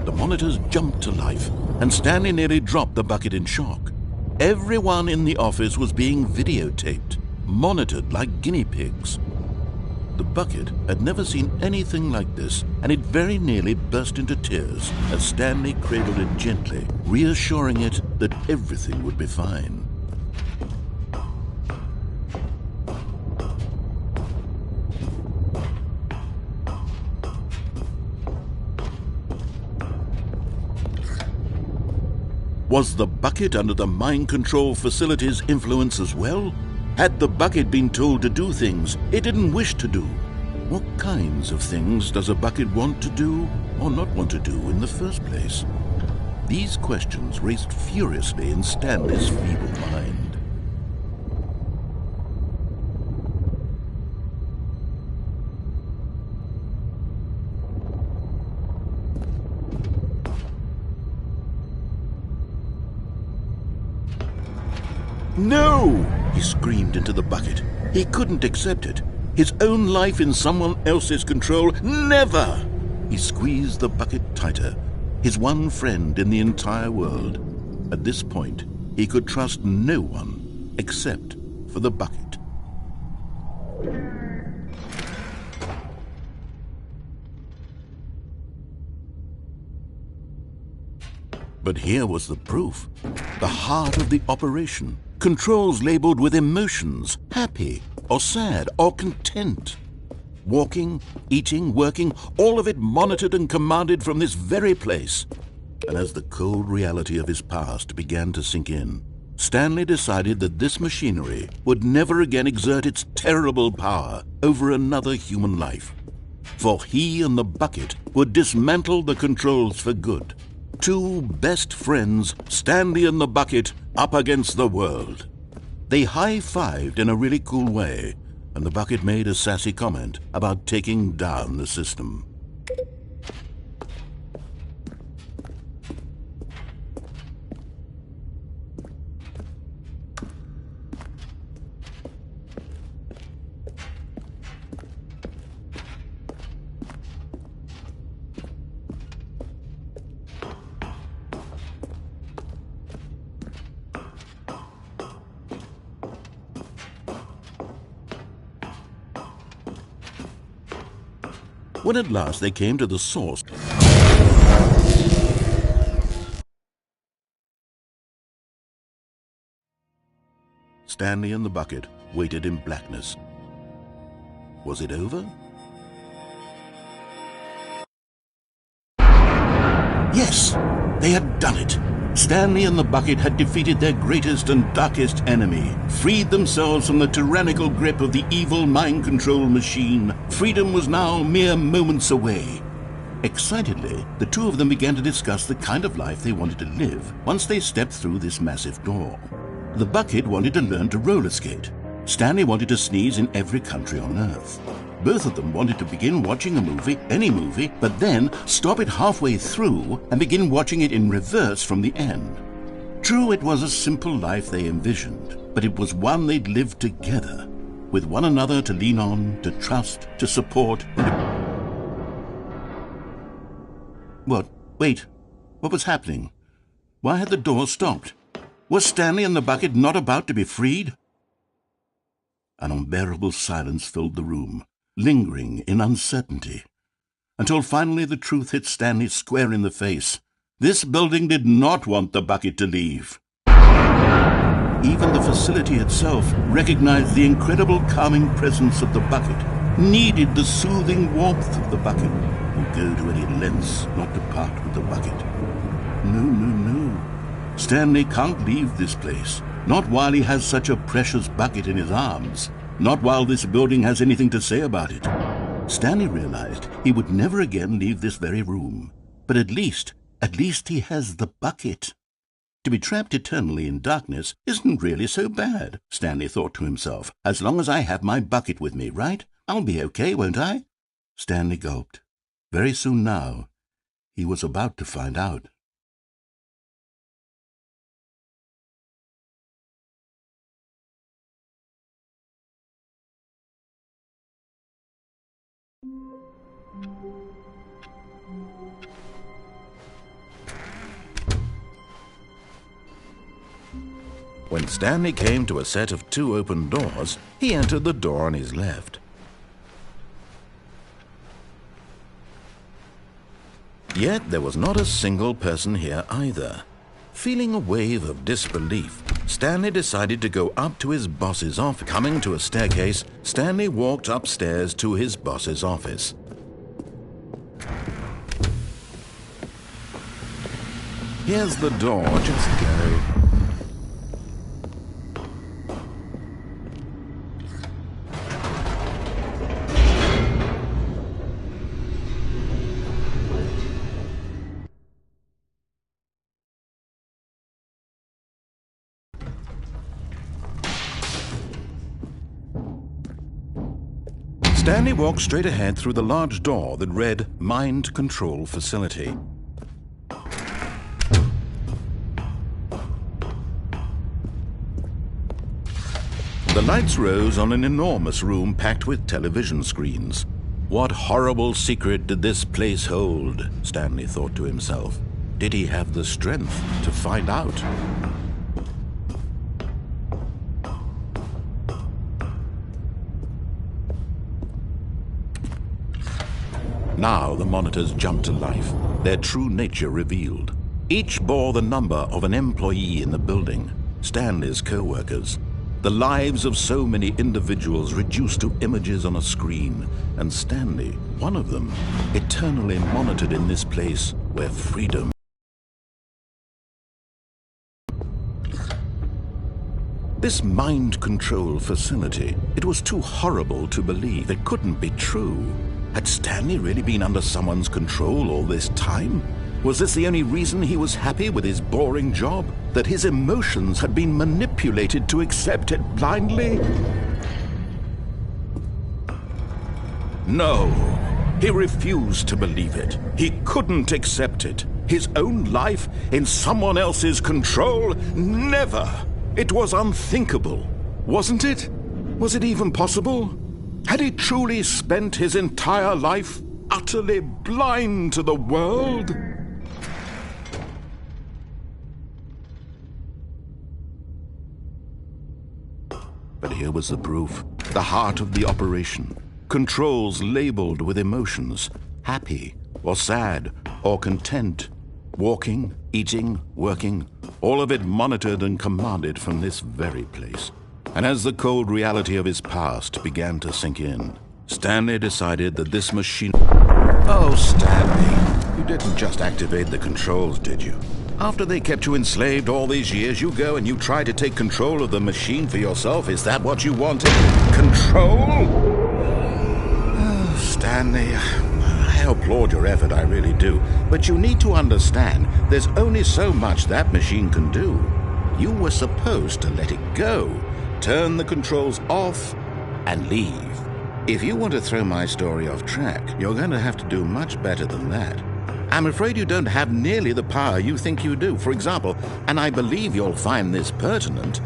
The monitors jumped to life, and Stanley nearly dropped the bucket in shock. Everyone in the office was being videotaped, monitored like guinea pigs. The bucket had never seen anything like this, and it very nearly burst into tears as Stanley cradled it gently, reassuring it that everything would be fine. Was the bucket under the mind control facility's influence as well? Had the bucket been told to do things it didn't wish to do? What kinds of things does a bucket want to do or not want to do in the first place? These questions raced furiously in Stanley's feeble mind. No! He screamed into the bucket. He couldn't accept it. His own life in someone else's control? Never! He squeezed the bucket tighter. His one friend in the entire world. At this point, he could trust no one except for the bucket. But here was the proof. The heart of the operation. Controls labeled with emotions, happy or sad or content. Walking, eating, working, all of it monitored and commanded from this very place. And as the cold reality of his past began to sink in, Stanley decided that this machinery would never again exert its terrible power over another human life. For he and the bucket would dismantle the controls for good. Two best friends, Stanley and the bucket, up against the world. They high-fived in a really cool way, and the bucket made a sassy comment about taking down the system. When at last they came to the source, Stanley and the bucket waited in blackness. Was it over? Yes, they had done it. Stanley and the bucket had defeated their greatest and darkest enemy, freed themselves from the tyrannical grip of the evil mind control machine. Freedom was now mere moments away. Excitedly, the two of them began to discuss the kind of life they wanted to live once they stepped through this massive door. The bucket wanted to learn to roller skate. Stanley wanted to sneeze in every country on Earth. Both of them wanted to begin watching a movie, any movie, but then stop it halfway through and begin watching it in reverse from the end. True, it was a simple life they envisioned, but it was one they'd lived together, with one another to lean on, to trust, to support. What? Wait. What was happening? Why had the door stopped? Was Stanley and the bucket not about to be freed? An unbearable silence filled the room, lingering in uncertainty, until finally the truth hit Stanley square in the face. This building did not want the bucket to leave. Even the facility itself recognized the incredible calming presence of the bucket, needed the soothing warmth of the bucket, would go to any lengths not to part with the bucket. No. Stanley can't leave this place, not while he has such a precious bucket in his arms. Not while this building has anything to say about it. Stanley realized he would never again leave this very room. But at least he has the bucket. To be trapped eternally in darkness isn't really so bad, Stanley thought to himself. As long as I have my bucket with me, right? I'll be okay, won't I? Stanley gulped. Very soon now, he was about to find out. When Stanley came to a set of two open doors, he entered the door on his left. Yet there was not a single person here either. Feeling a wave of disbelief, Stanley decided to go up to his boss's office. Coming to a staircase, Stanley walked upstairs to his boss's office. Here's the door, just go. Stanley walked straight ahead through the large door that read Mind Control Facility. The lights rose on an enormous room packed with television screens. What horrible secret did this place hold? Stanley thought to himself. Did he have the strength to find out? Now the monitors jumped to life, their true nature revealed. Each bore the number of an employee in the building, Stanley's co-workers. The lives of so many individuals reduced to images on a screen, and Stanley, one of them, eternally monitored in this place where freedom. This mind control facility, it was too horrible to believe. It couldn't be true. Had Stanley really been under someone's control all this time? Was this the only reason he was happy with his boring job? That his emotions had been manipulated to accept it blindly? No, he refused to believe it. He couldn't accept it. His own life in someone else's control? Never! It was unthinkable, wasn't it? Was it even possible? Had he truly spent his entire life utterly blind to the world? But here was the proof, the heart of the operation. Controls labeled with emotions, happy or sad or content. Walking, eating, working, all of it monitored and commanded from this very place. And as the cold reality of his past began to sink in, Stanley decided that this machine... Oh, Stanley, you didn't just activate the controls, did you? After they kept you enslaved all these years, you go and you try to take control of the machine for yourself. Is that what you wanted? Control? Oh, Stanley, I applaud your effort, I really do. But you need to understand, there's only so much that machine can do. You were supposed to let it go, turn the controls off, and leave. If you want to throw my story off track, you're going to have to do much better than that. I'm afraid you don't have nearly the power you think you do. For example, and I believe you'll find this pertinent,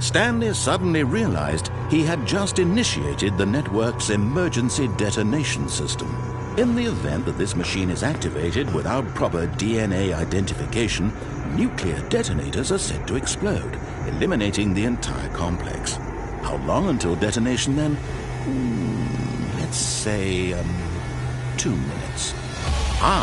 Stanley suddenly realized he had just initiated the network's emergency detonation system. In the event that this machine is activated without proper DNA identification, nuclear detonators are said to explode, eliminating the entire complex. How long until detonation then? Let's say, 2 minutes.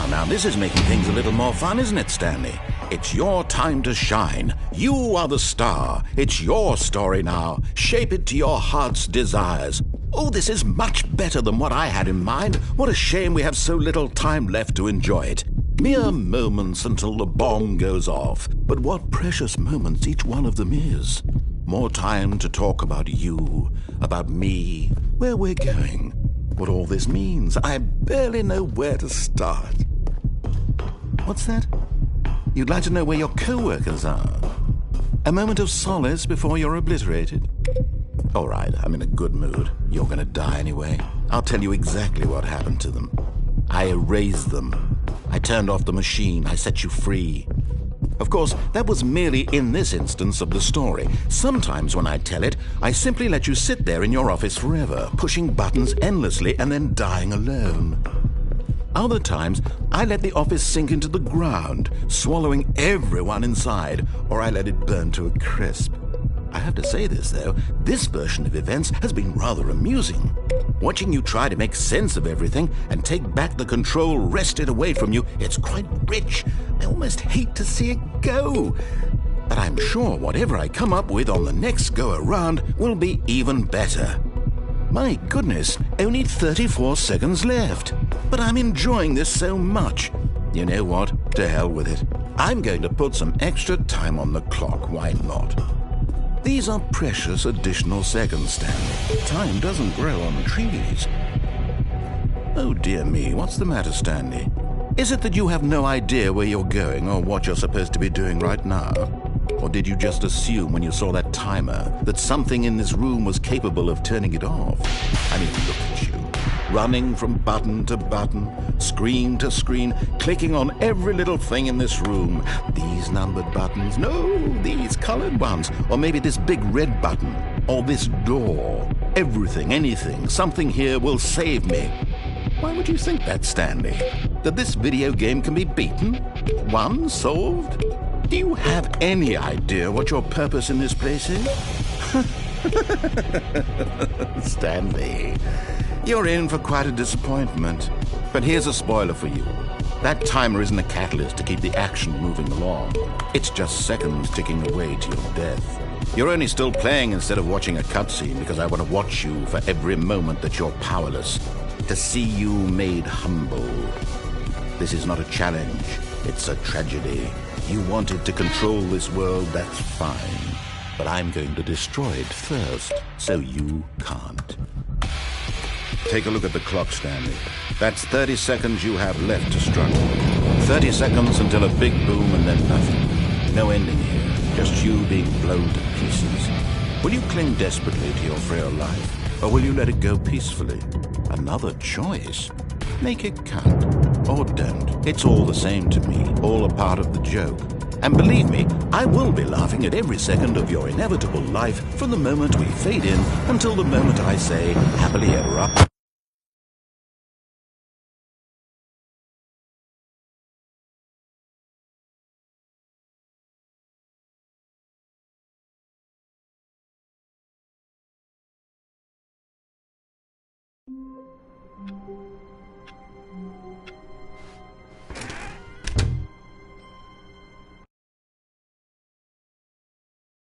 Now this is making things a little more fun, isn't it, Stanley? It's your time to shine. You are the star. It's your story now. Shape it to your heart's desires. Oh, this is much better than what I had in mind. What a shame we have so little time left to enjoy it. Mere moments until the bomb goes off. But what precious moments each one of them is. More time to talk about you, about me, where we're going, what all this means. I barely know where to start. What's that? You'd like to know where your co-workers are? A moment of solace before you're obliterated? All right, I'm in a good mood. You're going to die anyway. I'll tell you exactly what happened to them. I erased them. I turned off the machine. I set you free. Of course, that was merely in this instance of the story. Sometimes when I tell it, I simply let you sit there in your office forever, pushing buttons endlessly and then dying alone. Other times, I let the office sink into the ground, swallowing everyone inside, or I let it burn to a crisp. I have to say this, though, this version of events has been rather amusing. Watching you try to make sense of everything and take back the control wrested away from you, it's quite rich. I almost hate to see it go. But I'm sure whatever I come up with on the next go-around will be even better. My goodness, only 34 seconds left. But I'm enjoying this so much. You know what? To hell with it. I'm going to put some extra time on the clock. Why not? These are precious additional seconds, Stanley. Time doesn't grow on trees. Oh dear me, what's the matter, Stanley? Is it that you have no idea where you're going or what you're supposed to be doing right now? Or did you just assume when you saw that timer that something in this room was capable of turning it off? I mean, look at you. Running from button to button, screen to screen, clicking on every little thing in this room. These numbered buttons, no, these colored ones, or maybe this big red button. or this door. Everything, anything, something here will save me. Why would you think that, Stanley? That this video game can be beaten? Won? Solved? Do you have any idea what your purpose in this place is? Stanley, you're in for quite a disappointment. But here's a spoiler for you. That timer isn't a catalyst to keep the action moving along. It's just seconds ticking away to your death. You're only still playing instead of watching a cutscene because I want to watch you for every moment that you're powerless, to see you made humble. This is not a challenge, it's a tragedy. You wanted to control this world, that's fine. But I'm going to destroy it first, so you can't. Take a look at the clock, Stanley. That's 30 seconds you have left to struggle. 30 seconds until a big boom and then nothing. No ending here, just you being blown to pieces. Will you cling desperately to your frail life, or will you let it go peacefully? Another choice. Make it count, or don't. It's all the same to me, all a part of the joke. And believe me, I will be laughing at every second of your inevitable life from the moment we fade in until the moment I say, happily ever after.